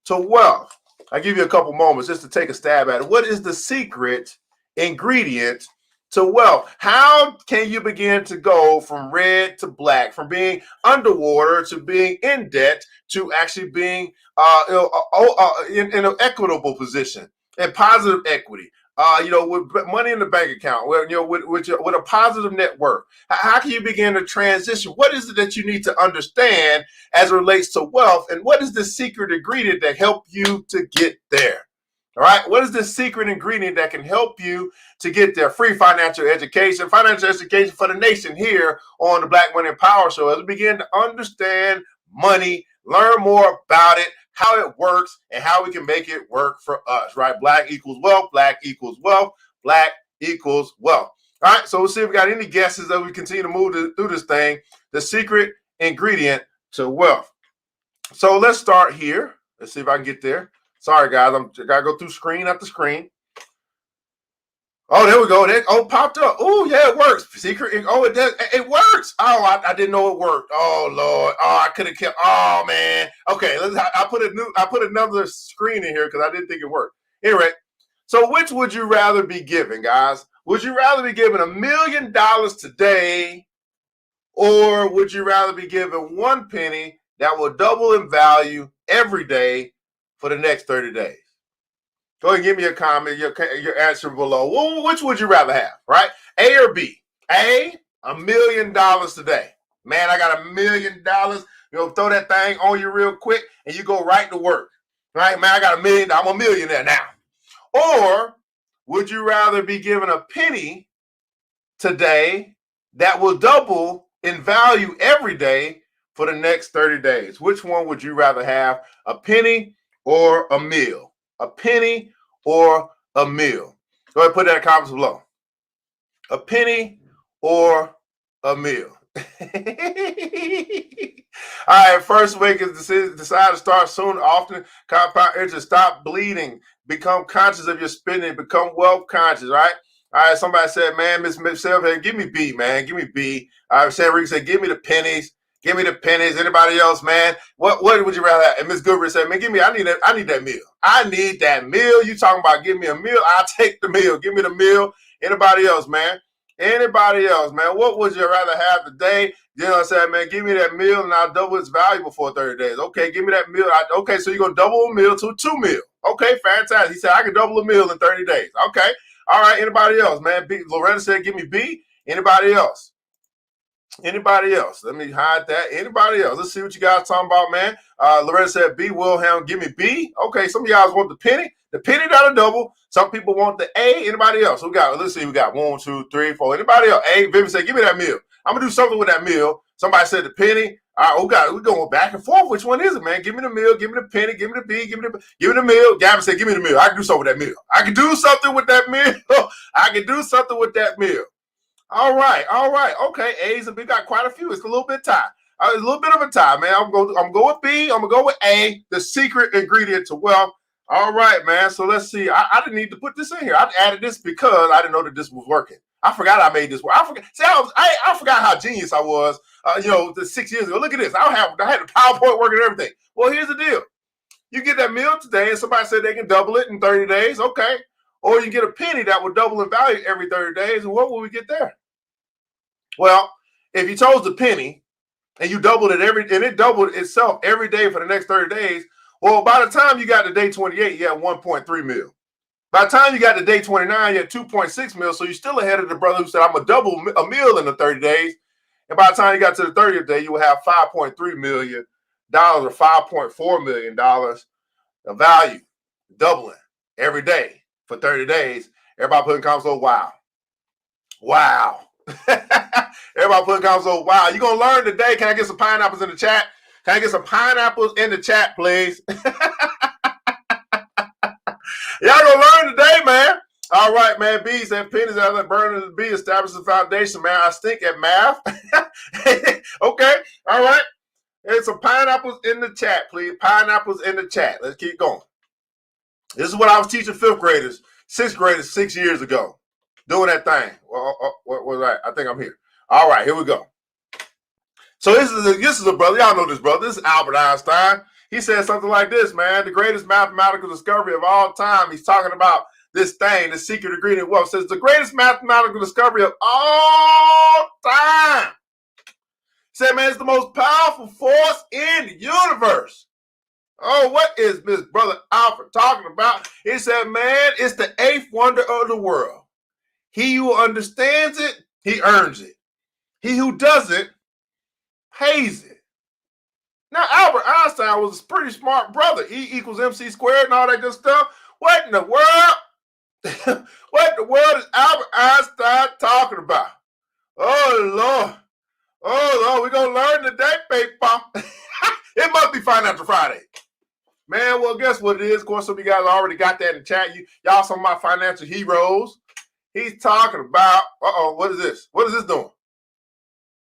Speaker 2: to wealth? I'll give you a couple moments just to take a stab at it. What is the secret ingredient to wealth? How can you begin to go from red to black, from being underwater to being in debt to actually being in an equitable position and positive equity? With money in the bank account, with a positive net worth. How can you begin to transition? What is it that you need to understand as it relates to wealth? And what is the secret ingredient that help you to get there? All right. What is the secret ingredient that can help you to get there? Free financial education for the nation here on the Black Money and Power Show. As we begin to understand money, learn more about it, how it works, and how we can make it work for us, right? Black equals wealth, black equals wealth, black equals wealth. All right, so we'll see if we got any guesses as we continue to move through this thing, the secret ingredient to wealth. So let's start here. Let's see if I can get there. Sorry, guys, I got to go through screen after screen. Oh, there we go. Popped up. Oh, yeah, it works. Secret. Oh, it does. It works. Oh, I didn't know it worked. Oh, Lord. Oh, I could have kept. Oh, man. Okay, I put another screen in here because I didn't think it worked. Anyway, so which would you rather be given, guys? Would you rather be given $1 million today, or would you rather be given 1 penny that will double in value every day for the next 30 days? Go ahead and give me a comment, your answer below. Well, which would you rather have, right? A or B? A, $1 million today. Man, I got $1 million. Throw that thing on you real quick and you go right to work. Right, man, I got $1 million. I'm a millionaire now. Or would you rather be given a penny today that will double in value every day for the next 30 days? Which one would you rather have, a penny or a meal? A penny or a meal? Go ahead and put that in the comments below. A penny or a meal? All right, first week is decide to start soon, often. Compound interest, stop bleeding, become conscious of your spending, become wealth conscious, right? All right, somebody said, man, Miss Self, give me B, man, give me B. All right, Sam Rick said, give me the pennies. Give me the pennies. Anybody else, man? What would you rather have? And Miss Goodrich said, man, I need that meal. I need that meal. You talking about give me a meal? I'll take the meal. Give me the meal. Anybody else, man? What would you rather have today? You know what I'm saying, man? Give me that meal and I'll double its value before 30 days. Okay, give me that meal. Okay, so you're going to double a meal to 2 meals. Okay, fantastic. He said, I can double a meal in 30 days. Okay. All right, anybody else, man? B, Loretta said, give me B. Anybody else? Anybody else? Let me hide that. Anybody else? Let's see what you guys talking about, man. Loretta said B. Wilhelm, give me B. Okay, some of y'all want the penny. The penny got a double. Some people want the A. Anybody else? We got, let's see, we got 1, 2, 3, 4. Anybody else? A. Vivian said, give me that meal. I'm gonna do something with that meal. Somebody said the penny. All right, we got it. We're going back and forth. Which one is it, man? Give me the meal, give me the penny, give me the B, give me the meal. Gavin said, give me the meal. I can do something with that meal. I can do something with that meal. I can do something with that meal. All right. Okay, A's and B got quite a few. It's a little bit tie. A little bit of a tie, man. I'm going with B. I'm gonna go with A, the secret ingredient to wealth. All right, man. So let's see. I didn't need to put this in here. I added this because I didn't know that this was working. I forgot I made this work. I forgot. See, I forgot how genius I was. 6 years ago. Look at this. I had the PowerPoint working and everything. Well, here's the deal. You get that meal today, and somebody said they can double it in 30 days. Okay. Or you get a penny that will double in value every 30 days. And what will we get there? Well, if you chose the penny and you doubled it and it doubled itself every day for the next 30 days, well, by the time you got to day 28, you had 1.3 mil. By the time you got to day 29, you had 2.6 mil. So you're still ahead of the brother who said, I'm going to double a meal in the 30 days. And by the time you got to the 30th day, you will have $5.3 million or $5.4 million of value, doubling every day for 30 days. Everybody putting comments, oh, wow. Wow. Everybody putting comments, oh, wow. You going to learn today. Can I get some pineapples in the chat? Can I get some pineapples in the chat, please? Y'all gonna learn today, man. All right, man. B said pennies out of the burning the B establishes the foundation, man. I stink at math. Okay, all right. There's some pineapples in the chat, please. Pineapples in the chat. Let's keep going. This is what I was teaching fifth graders, sixth graders 6 years ago. Doing that thing. What was that? I think I'm here. All right, here we go. So this is a brother. Y'all know this brother. This is Albert Einstein. He said something like this, man. The greatest mathematical discovery of all time. He's talking about this thing, the secret ingredient of wealth. Says the greatest mathematical discovery of all time. He said, man, it's the most powerful force in the universe. Oh, what is this brother Alfred talking about? He said, man, it's the eighth wonder of the world. He who understands it, he earns it. He who doesn't, pays it. Now, Albert Einstein was a pretty smart brother. E equals MC squared and all that good stuff. What in the world? What in the world is Albert Einstein talking about? Oh, Lord. Oh, Lord, we're going to learn today, paper. It must be Financial Friday. Man, well, guess what it is? Of course, some of you guys already got that in the chat. Y'all some of my financial heroes. He's talking about, what is this? What is this doing?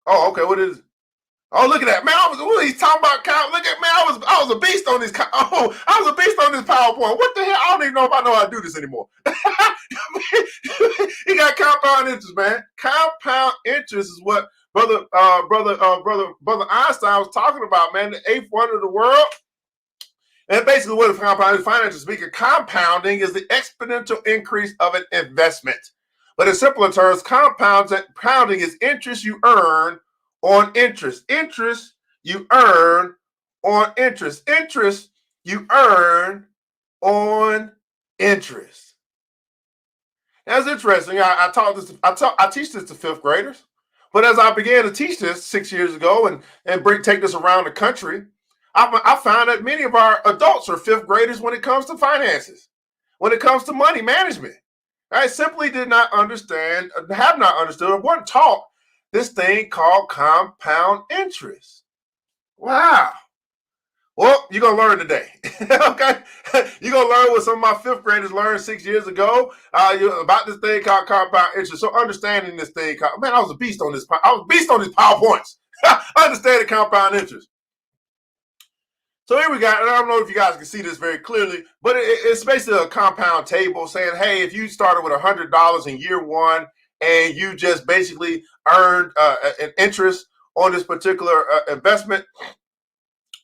Speaker 2: Oh, okay, what is it? Oh, look at that, man! He's talking about count. Look at, man! I was a beast on this. I was a beast on this PowerPoint. What the hell? I don't even know if I know how to do this anymore. He got compound interest, man. Compound interest is what brother Einstein was talking about, man. The eighth wonder of the world. And basically, what is compound is financial speaking. Compounding is the exponential increase of an investment. But in simpler terms, compounding is interest you earn on interest. Interest you earn on interest. Interest you earn on interest. That's interesting. I teach this to fifth graders. But as I began to teach this 6 years ago and take this around the country, I found that many of our adults are fifth graders when it comes to finances, when it comes to money management. I simply did not understand, have not understood, or weren't taught this thing called compound interest. Wow. Well, you're going to learn today. Okay? You're going to learn what some of my fifth graders learned 6 years ago about this thing called compound interest. So understanding this thing called, man, I was a beast on this. I was a beast on these PowerPoints. Understanding compound interest. So here we got, and I don't know if you guys can see this very clearly, but it's basically a compound table saying, hey, if you started with $100 in year one and you just basically earned an interest on this particular investment,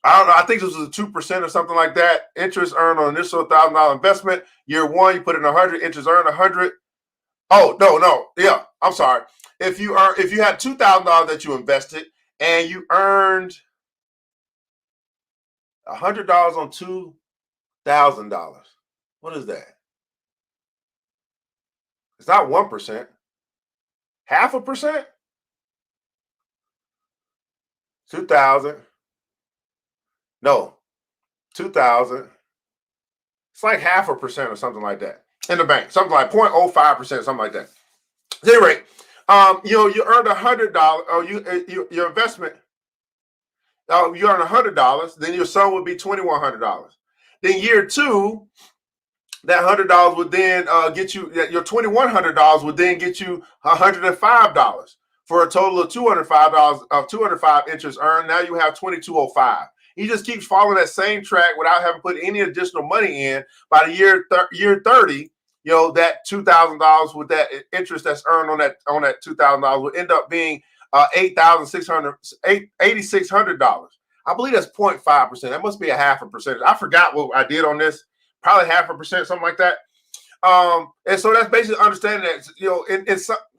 Speaker 2: I don't know, I think this was a 2% or something like that, interest earned on initial $1,000 investment. Year one, you put in 100, interest earned 100. Oh, no, yeah, I'm sorry. If you had $2,000 that you invested and you earned $100 on $2,000. What is that? It's not 1%. 0.5%? 2,000. No, 2,000. It's like 0.5% or something like that in the bank. Something like 0.05%, something like that. At any rate, you earned $100. Oh, your investment. You earn $100. Then your son would be $2,100. Then year two, that $100 would then get you, your $2,100 would then get you $105 for a total of $205 of 205 interest earned. Now you have $2,205. He just keeps following that same track without having put any additional money in. By the year 30, that $2,000 with that interest that's earned on that $2,000 will end up being $8,600. I believe that's 0.5%. That must be a 0.5%. I forgot what I did on this. Probably 0.5%, something like that. And so that's basically understanding that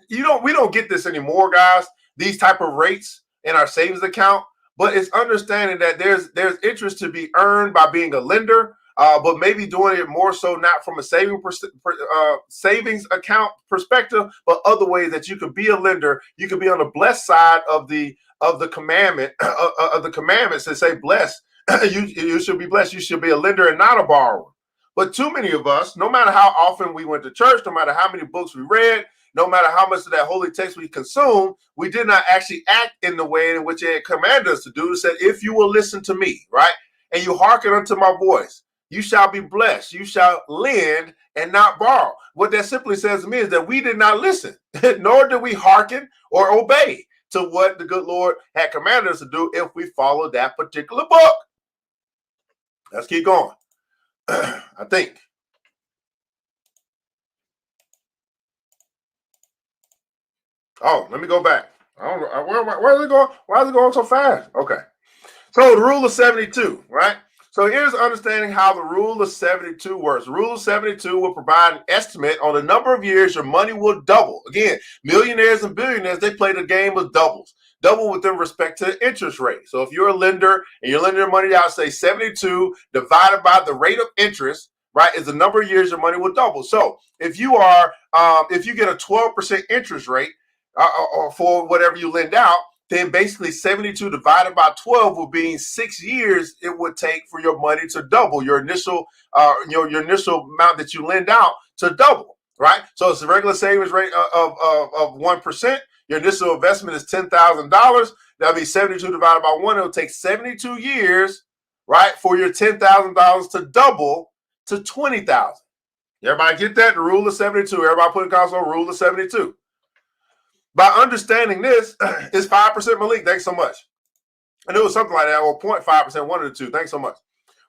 Speaker 2: we don't get this anymore, guys. These type of rates in our savings account, but it's understanding that there's interest to be earned by being a lender, but maybe doing it more so not from a savings account perspective, but other ways that you could be a lender. You could be on the blessed side of the commandment of the commandments that say blessed. You should be blessed. You should be a lender and not a borrower. But too many of us, no matter how often we went to church, no matter how many books we read, no matter how much of that holy text we consumed, we did not actually act in the way in which it commanded us to do. It said, if you will listen to me, right, and you hearken unto my voice, you shall be blessed. You shall lend and not borrow. What that simply says to me is that we did not listen, nor did we hearken or obey to what the good Lord had commanded us to do if we followed that particular book. Let's keep going. I think. Oh, let me go back. I don't know. Where is it going? Why is it going so fast? Okay. So the rule of 72, right? So here's understanding how the rule of 72 works. The rule of 72 will provide an estimate on the number of years your money will double. Again, millionaires and billionaires, they play the game of doubles. Double with respect to the interest rate. So if you're a lender and you're lending your money out, say 72 divided by the rate of interest, right, is the number of years your money will double. So if you get a 12% interest rate or for whatever you lend out, then basically 72 divided by 12 would be 6 years it would take for your money to double, your initial your initial amount that you lend out to double, right? So it's a regular savings rate of 1%. Your initial investment is $10,000. That'll be 72 divided by 1. It'll take 72 years, right, for your $10,000 to double to $20,000. Everybody get that? The rule of 72. Everybody put in console rule of 72. By understanding this, it's 5%, Malik. Thanks so much. I knew it was something like that, or 0.5%, one of the two. Thanks so much.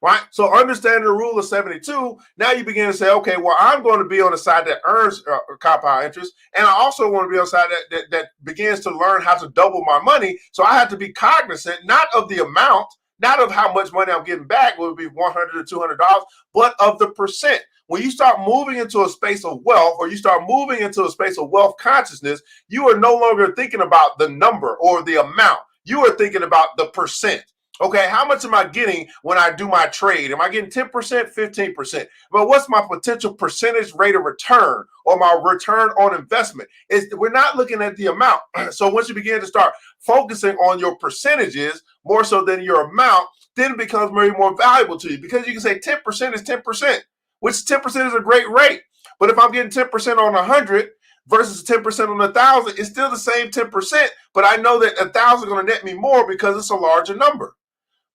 Speaker 2: Right? So understanding the rule of 72, now you begin to say, okay, well, I'm going to be on the side that earns compound interest, and I also want to be on the side that begins to learn how to double my money. So I have to be cognizant, not of the amount, not of how much money I'm getting back, would be $100 or $200, but of the percent. When you start moving into a space of wealth, or you start moving into a space of wealth consciousness, you are no longer thinking about the number or the amount. You are thinking about the percent. Okay, how much am I getting when I do my trade? Am I getting 10%, 15%? But what's my potential percentage rate of return, or my return on investment? We're not looking at the amount. So once you begin to start focusing on your percentages more so than your amount, then it becomes very more valuable to you, because you can say 10% is 10%, which 10% is a great rate. But if I'm getting 10% on 100 versus 10% on 1,000, it's still the same 10%, but I know that 1,000 is going to net me more because it's a larger number.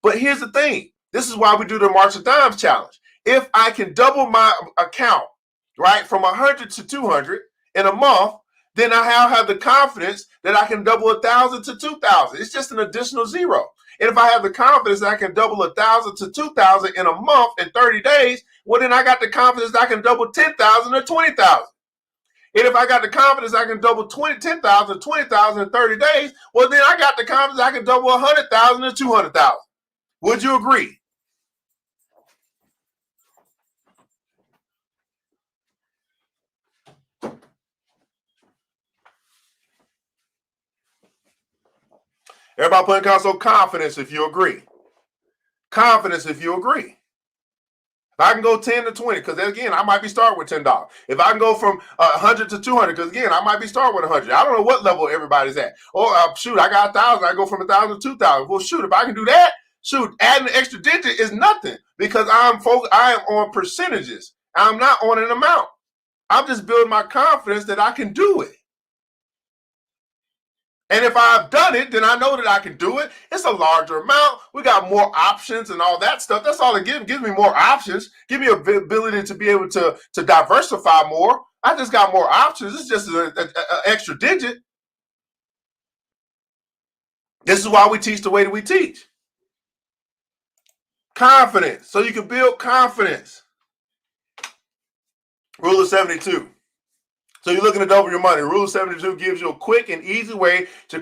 Speaker 2: But here's the thing. This is why we do the March of Dimes challenge. If I can double my account, right, from 100 to 200 in a month, then I have the confidence that I can double 1,000 to 2,000. It's just an additional zero. And if I have the confidence that I can double 1,000 to 2,000 in a month in 30 days, well, then I got the confidence that I can double 10,000 to 20,000. And if I got the confidence I can double 10,000 to 20,000 in 30 days, well, then I got the confidence I can double 100,000 to 200,000. Would you agree? Everybody put in console confidence if you agree. Confidence if you agree. If I can go 10 to 20, because again, I might be starting with $10. If I can go from 100 to 200, because again, I might be starting with 100. I don't know what level everybody's at. Or shoot, I got 1,000. I go from 1,000 to 2,000. Well, shoot, if I can do that, shoot, adding an extra digit is nothing because I am on percentages. I'm not on an amount. I'm just building my confidence that I can do it. And if I've done it, then I know that I can do it. It's a larger amount. We got more options and all that stuff. That's all it gives me more options. Give me a ability to be able to diversify more. I just got more options. It's just an extra digit. This is why we teach the way that we teach. Confidence. So you can build confidence. Rule of 72. So you're looking to double your money. Rule of 72 gives you a quick and easy way to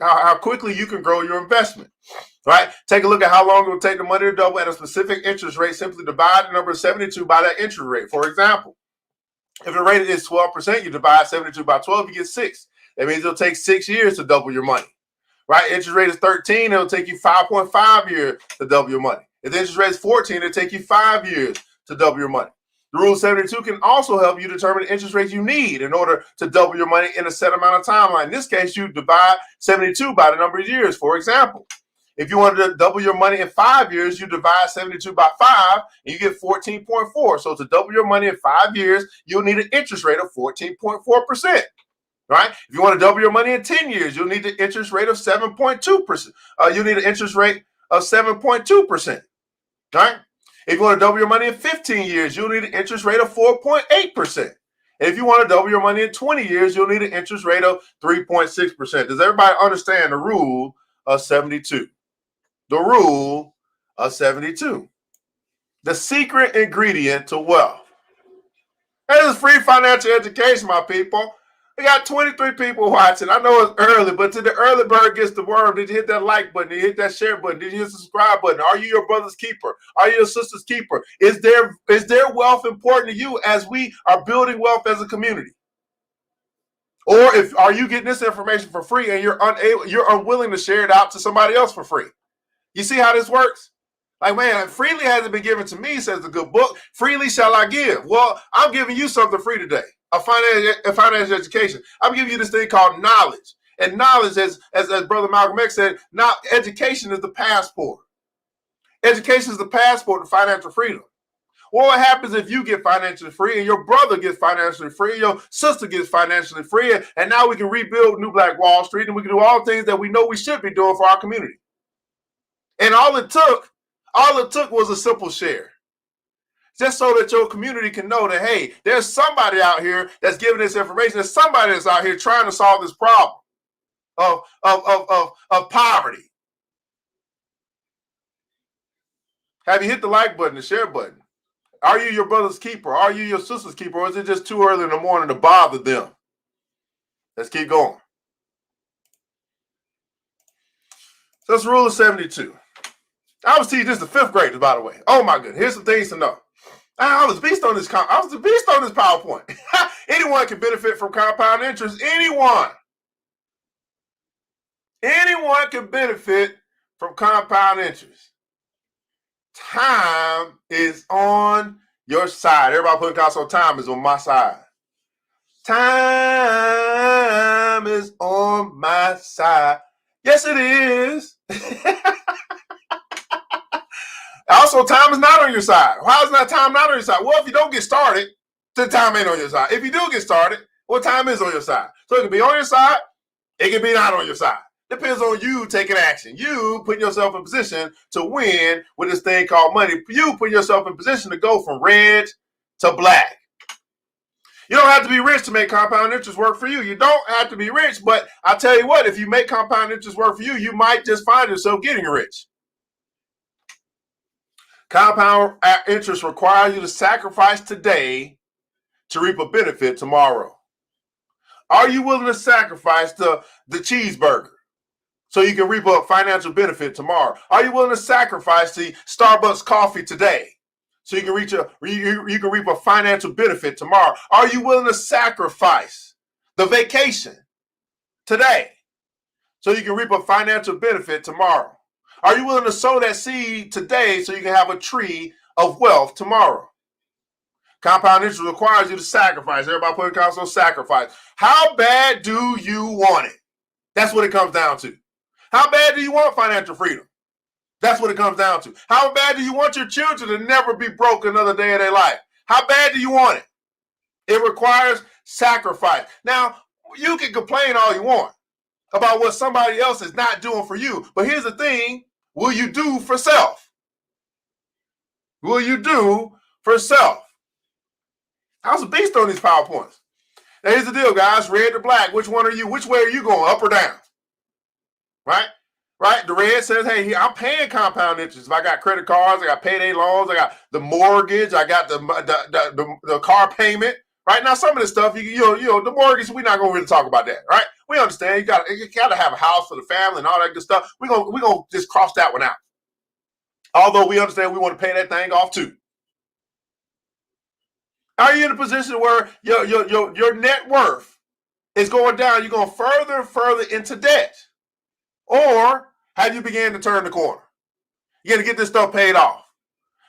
Speaker 2: how quickly you can grow your investment. Right? Take a look at how long it will take the money to double at a specific interest rate. Simply divide the number 72 by that interest rate. For example, if the rate is 12%, you divide 72 by 12, you get 6. That means it'll take 6 years to double your money. Right? Interest rate is 13, it'll take you 5.5 years to double your money. If the interest rate is 14, it'll take you 5 years to double your money. The Rule 72 can also help you determine the interest rates you need in order to double your money in a set amount of timeline. In this case, you divide 72 by the number of years. For example, if you wanted to double your money in 5 years, you divide 72 by 5 and you get 14.4. So to double your money in 5 years, you'll need an interest rate of 14.4%. Right? If you want to double your money in 10 years, you'll need the interest rate of 7.2%. You'll need an interest rate of 7.2%. Right? If you want to double your money in 15 years, you'll need an interest rate of 4.8%. And if you want to double your money in 20 years, you'll need an interest rate of 3.6%. Does everybody understand the rule of 72? The rule of 72. The secret ingredient to wealth. That is free financial education, my people. We got 23 people watching. I know it's early, but to the early bird gets the worm. Did you hit that like button? Did you hit that share button? Did you hit the subscribe button? Are you your brother's keeper? Are you your sister's keeper? Is their wealth important to you as we are building wealth as a community? Or are you getting this information for free and you're unwilling to share it out to somebody else for free? You see how this works? Like, man, freely has it been given to me, says the good book. Freely shall I give. Well, I'm giving you something free today. A financial education. I'm giving you this thing called knowledge. And knowledge, as Brother Malcolm X said, now education is the passport. Education is the passport to financial freedom. Well, what happens if you get financially free and your brother gets financially free, your sister gets financially free, and now we can rebuild New Black Wall Street and we can do all things that we know we should be doing for our community. And all it took was a simple share. Just so that your community can know that, hey, there's somebody out here that's giving this information. There's somebody that's out here trying to solve this problem of poverty. Have you hit the like button, the share button? Are you your brother's keeper? Are you your sister's keeper? Or is it just too early in the morning to bother them? Let's keep going. So that's Rule of 72. I was teaching this to 5th graders, by the way. Oh my goodness. Here's some things to know. I was the beast on this PowerPoint. Anyone can benefit from compound interest. Anyone can benefit from compound interest. Time is on your side. Everybody put in console, time is on my side. Time is on my side. Yes, it is. Also, time is not on your side. How is time not on your side? Well, if you don't get started, then time ain't on your side. If you do get started, well, time is on your side. So it can be on your side, it can be not on your side. Depends on you taking action. You putting yourself in position to win with this thing called money. You putting yourself in position to go from red to black. You don't have to be rich to make compound interest work for you. You don't have to be rich, but I tell you what, if you make compound interest work for you, you might just find yourself getting rich. Compound interest requires you to sacrifice today to reap a benefit tomorrow. Are you willing to sacrifice the cheeseburger so you can reap a financial benefit tomorrow? Are you willing to sacrifice the Starbucks coffee today so you can reap a financial benefit tomorrow? Are you willing to sacrifice the vacation today so you can reap a financial benefit tomorrow? Are you willing to sow that seed today so you can have a tree of wealth tomorrow. Compound interest requires you to sacrifice. Everybody put in console sacrifice. How bad do you want it? That's what it comes down to. How bad do you want financial freedom? That's what it comes down to. How bad do you want your children to never be broke another day of their life? How bad do you want it? It requires sacrifice. Now, you can complain all you want about what somebody else is not doing for you. But here's the thing. Will you do for self? Will you do for self? I was a beast on these PowerPoints. Now, here's the deal, guys. Red to black. Which one are you? Which way are you going? Up or down? Right? Right? The red says, hey, I'm paying compound interest. If I got credit cards, I got payday loans, I got the mortgage, I got the car payment. Right? Now, some of this stuff, you know, the mortgage, we're not going to really talk about that. Right? We understand you got to have a house for the family and all that good stuff. We're gonna just cross that one out. Although we understand we want to pay that thing off too. Are you in a position where your net worth is going down? You're going further and further into debt. Or have you began to turn the corner? You got to get this stuff paid off.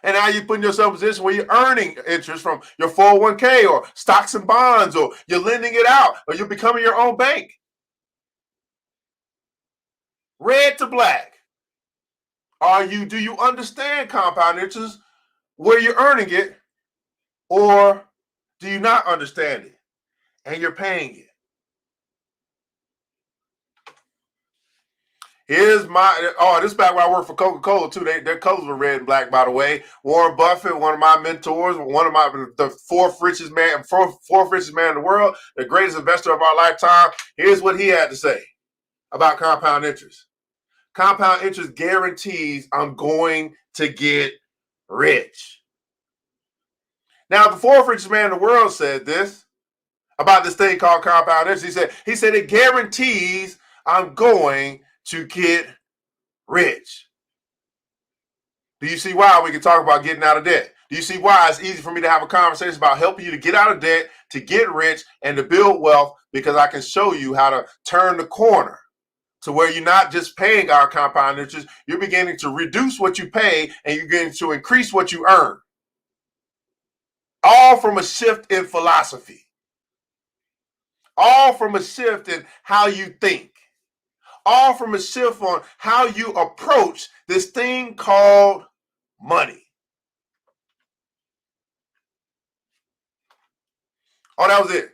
Speaker 2: And now you're putting yourself in a position where you're earning interest from your 401k or stocks and bonds, or you're lending it out, or you're becoming your own bank. Red to black. Do you understand compound interest, where you're earning it, or do you not understand it and you're paying it? Here's this is back when I worked for Coca-Cola too. Their colors were red and black, by the way. Warren Buffett, one of my mentors, the fourth richest man in the world, the greatest investor of our lifetime. Here's what he had to say about compound interest. Compound interest guarantees I'm going to get rich. Now, the fourth richest man in the world said this about this thing called compound interest. He said it guarantees I'm going to get rich. Do you see why we can talk about getting out of debt? Do you see why it's easy for me to have a conversation about helping you to get out of debt, to get rich, and to build wealth? Because I can show you how to turn the corner to where you're not just paying our compound interest, you're beginning to reduce what you pay and you're getting to increase what you earn. All from a shift in philosophy. All from a shift in how you think. All from a shift on how you approach this thing called money. Oh, that was it.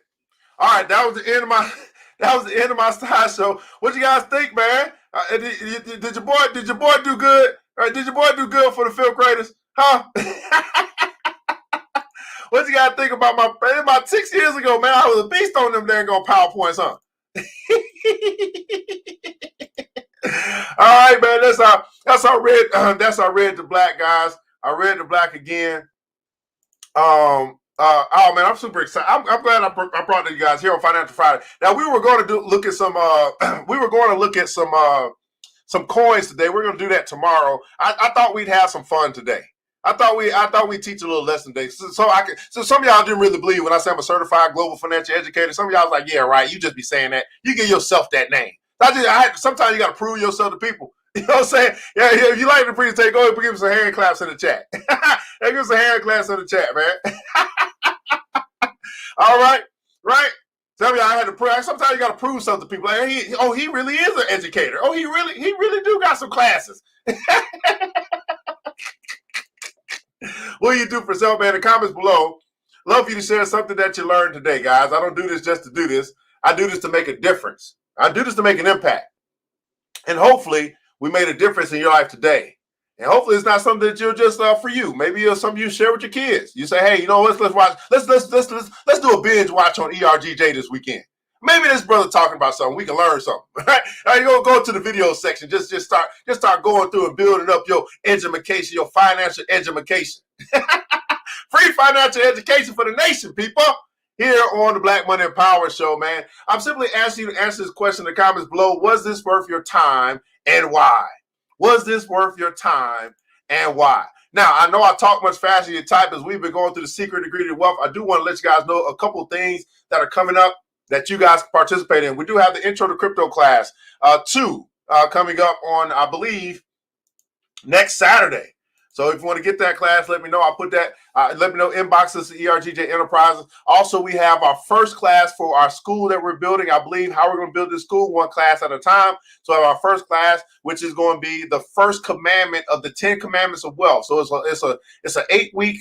Speaker 2: All right, that was the end of my slideshow. What you guys think, man? Did your boy do good? Did your boy do good for the fifth graders? Huh? What you guys think about about 6 years ago, man? I was a beast on them dang on PowerPoints, huh? All right, man. That's our red to black, guys. I red to black again. Oh man, I'm super excited. I'm glad I brought to you guys here on Financial Friday. Now we were going to look at some some coins today. We're going to do that tomorrow. I thought we'd have some fun today. I thought we'd teach a little lesson today. So some of y'all didn't really believe when I said I'm a certified global financial educator. Some of y'all was like, yeah, right. You just be saying that. You give yourself that name. Sometimes you got to prove yourself to people. You know what I'm saying? Yeah, if you like the presentation, go ahead and give me some hand claps in the chat. Give me some hand claps in the chat, man. All right, right? Some of y'all had to prove. Sometimes you got to prove something to people. Like, he really is an educator. Oh, he really do got some classes. What do you do for self, man? In the comments below, love for you to share something that you learned today, guys. I don't do this just to do this. I do this to make a difference. I do this to make an impact. And hopefully, we made a difference in your life today. And hopefully, it's not something that you'll just for you. Maybe it's something you share with your kids. You say, hey, you know, let's watch. Let's do a binge watch on ERGJ this weekend. Maybe this brother talking about something. We can learn something. Right? Now you go to the video section. Just start going through and building up your education, your financial education. Free financial education for the nation, people. Here on the Black Money Empowerment Show, man. I'm simply asking you to answer this question in the comments below. Was this worth your time and why? Was this worth your time and why? Now, I know I talk much faster than you type as we've been going through the secret ingredient of wealth. I do want to let you guys know a couple of things that are coming up that you guys can participate in. We do have the Intro to Crypto class, coming up on, I believe, next Saturday. So if you want to get that class, let me know. I'll put that, let me know, inbox us at ERGJ Enterprises. Also, we have our first class for our school that we're building. I believe how we're going to build this school, one class at a time. So I have our first class, which is going to be the first commandment of the 10 commandments of wealth. So it's an 8-week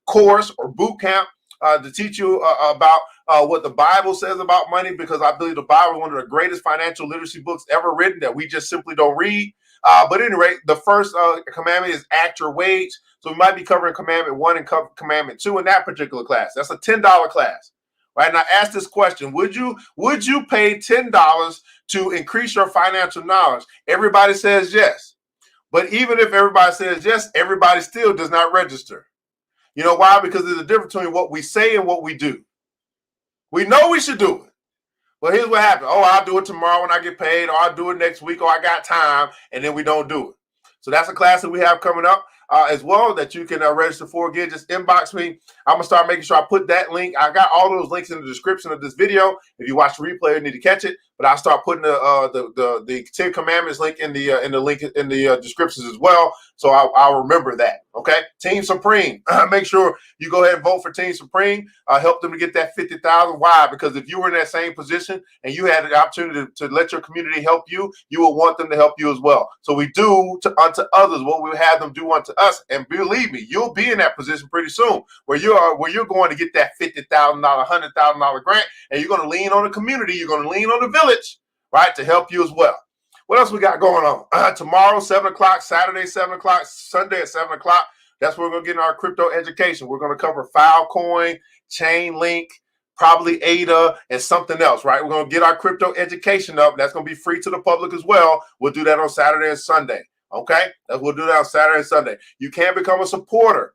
Speaker 2: course or boot camp to teach you about what the Bible says about money, because I believe the Bible is one of the greatest financial literacy books ever written that we just simply don't read. But anyway, the first commandment is act your wage. So we might be covering commandment 1 and commandment 2 in that particular class. That's a $10 class. Right? And I asked this question, would you pay $10 to increase your financial knowledge? Everybody says yes. But even if everybody says yes, everybody still does not register. You know why? Because there's a difference between what we say and what we do. We know we should do it. Well, here's what happened. Oh, I'll do it tomorrow when I get paid, or I'll do it next week, or I got time, and then we don't do it. So that's a class that we have coming up as well that you can register for. Again, just inbox me. I'm going to start making sure I put that link. I got all those links in the description of this video. If you watch the replay, you need to catch it. But I'll start putting the 10 Commandments link in the descriptions as well. So I'll remember that. Okay, Team Supreme. Make sure you go ahead and vote for Team Supreme. Help them to get that 50,000. Why? Because if you were in that same position and you had the opportunity to let your community help you, you will want them to help you as well. So we do unto others what we have them do unto us. And believe me, you'll be in that position pretty soon where you're going to get that $50,000, $100,000 grant, and you're going to lean on the community. You're going to lean on the village, right, to help you as well. What else we got going on? Tomorrow, 7 o'clock, Saturday, 7 o'clock, Sunday at 7 o'clock. That's where we're going to get in our crypto education. We're going to cover Filecoin, Chainlink, probably ADA, and something else, right? We're going to get our crypto education up. That's going to be free to the public as well. We'll do that on Saturday and Sunday, okay? We'll do that on Saturday and Sunday. You can become a supporter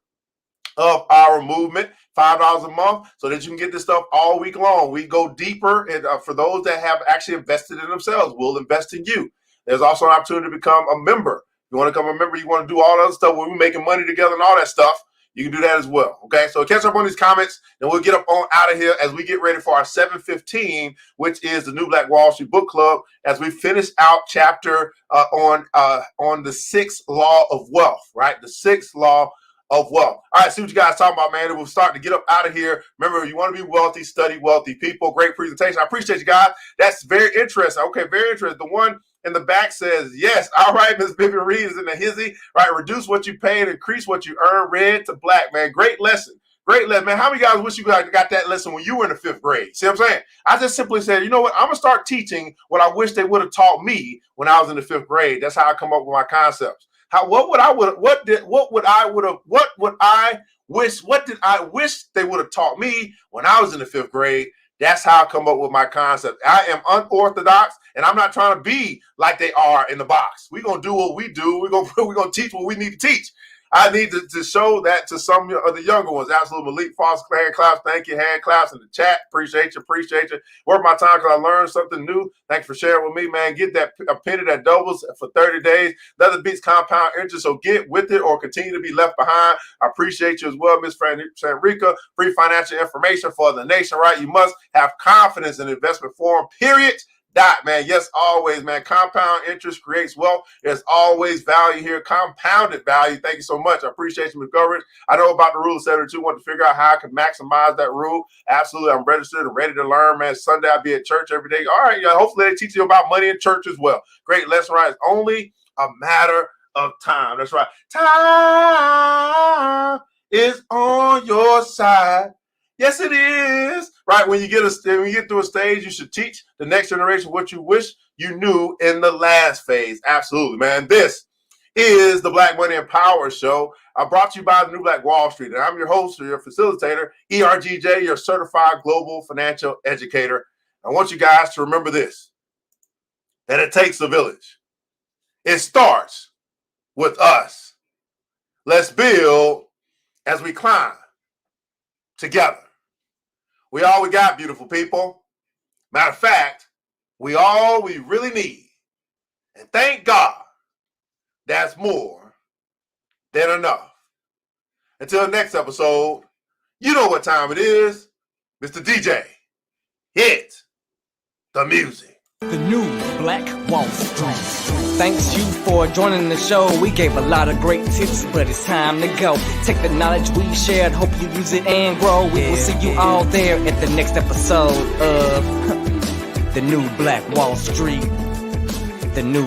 Speaker 2: of our movement, $5 a month, so that you can get this stuff all week long. We go deeper, and for those that have actually invested in themselves, we'll invest in you. There's also an opportunity to become a member. You want to become a member, you want to do all that other stuff where we're making money together and all that stuff, you can do that as well. Okay, so catch up on these comments, and we'll get up on out of here as we get ready for our 7:15, which is the New Black Wall Street Book Club, as we finish out chapter on the 6th law of wealth, right? The 6th law of wealth. All right, see what you guys talking about, man. We'll start to get up out of here. Remember, you want to be wealthy, study wealthy people. Great presentation. I appreciate you guys. That's very interesting. Okay, very interesting. The one in the back says, yes. All right, Miss Vivian Reed is in the hizzy. Right, reduce what you pay and increase what you earn. Red to black, man. Great lesson. Great lesson, man. How many guys wish you guys got that lesson when you were in the 5th grade? See what I'm saying? I just simply said, you know what? I'm going to start teaching what I wish they would have taught me when I was in the 5th grade. That's how I come up with my concepts. What did I wish they would have taught me when I was in the 5th grade? That's how I come up with my concept. I am unorthodox, and I'm not trying to be like they are in the box. We're going to do what we do. We're going to teach what we need to teach. I need to show that to some of the younger ones. Absolutely. Malik Foss, hand claps. Thank you. Hand claps in the chat. Appreciate you. Worth my time because I learned something new. Thanks for sharing with me, man. Get that a penny that doubles for 30 days. Nothing beats compound interest, so get with it or continue to be left behind. I appreciate you as well, Miss Sanrica. Free financial information for the nation, right? You must have confidence in investment forum, period. Man, yes, always, man. Compound interest creates wealth. There's always value here, compounded value. Thank you so much. I appreciate you, Ms. Government. I know about the rule of 72. Want to figure out how I can maximize that rule. Absolutely, I'm registered and ready to learn, man. Sunday, I'll be at church every day. All right, hopefully they teach you about money in church as well. Great lesson, right? It's only a matter of time. That's right. Time is on your side. Yes, it is. Right, when you get through a stage, you should teach the next generation what you wish you knew in the last phase. Absolutely, man. This is the Black Money and Power Show. Brought to you by the New Black Wall Street, and I'm your host or your facilitator, ERGJ, your certified global financial educator. I want you guys to remember this: that it takes a village. It starts with us. Let's build as we climb together. We all we got, beautiful people. Matter of fact, we all we really need. And thank God, that's more than enough. Until next episode, you know what time it is. Mr. DJ, hit the music.
Speaker 1: The New Black Wall Street. Thanks you for joining the show. We gave a lot of great tips, but it's time to go. Take the knowledge we shared, hope you use it and grow. We will see you all there at the next episode of The New Black Wall Street. The New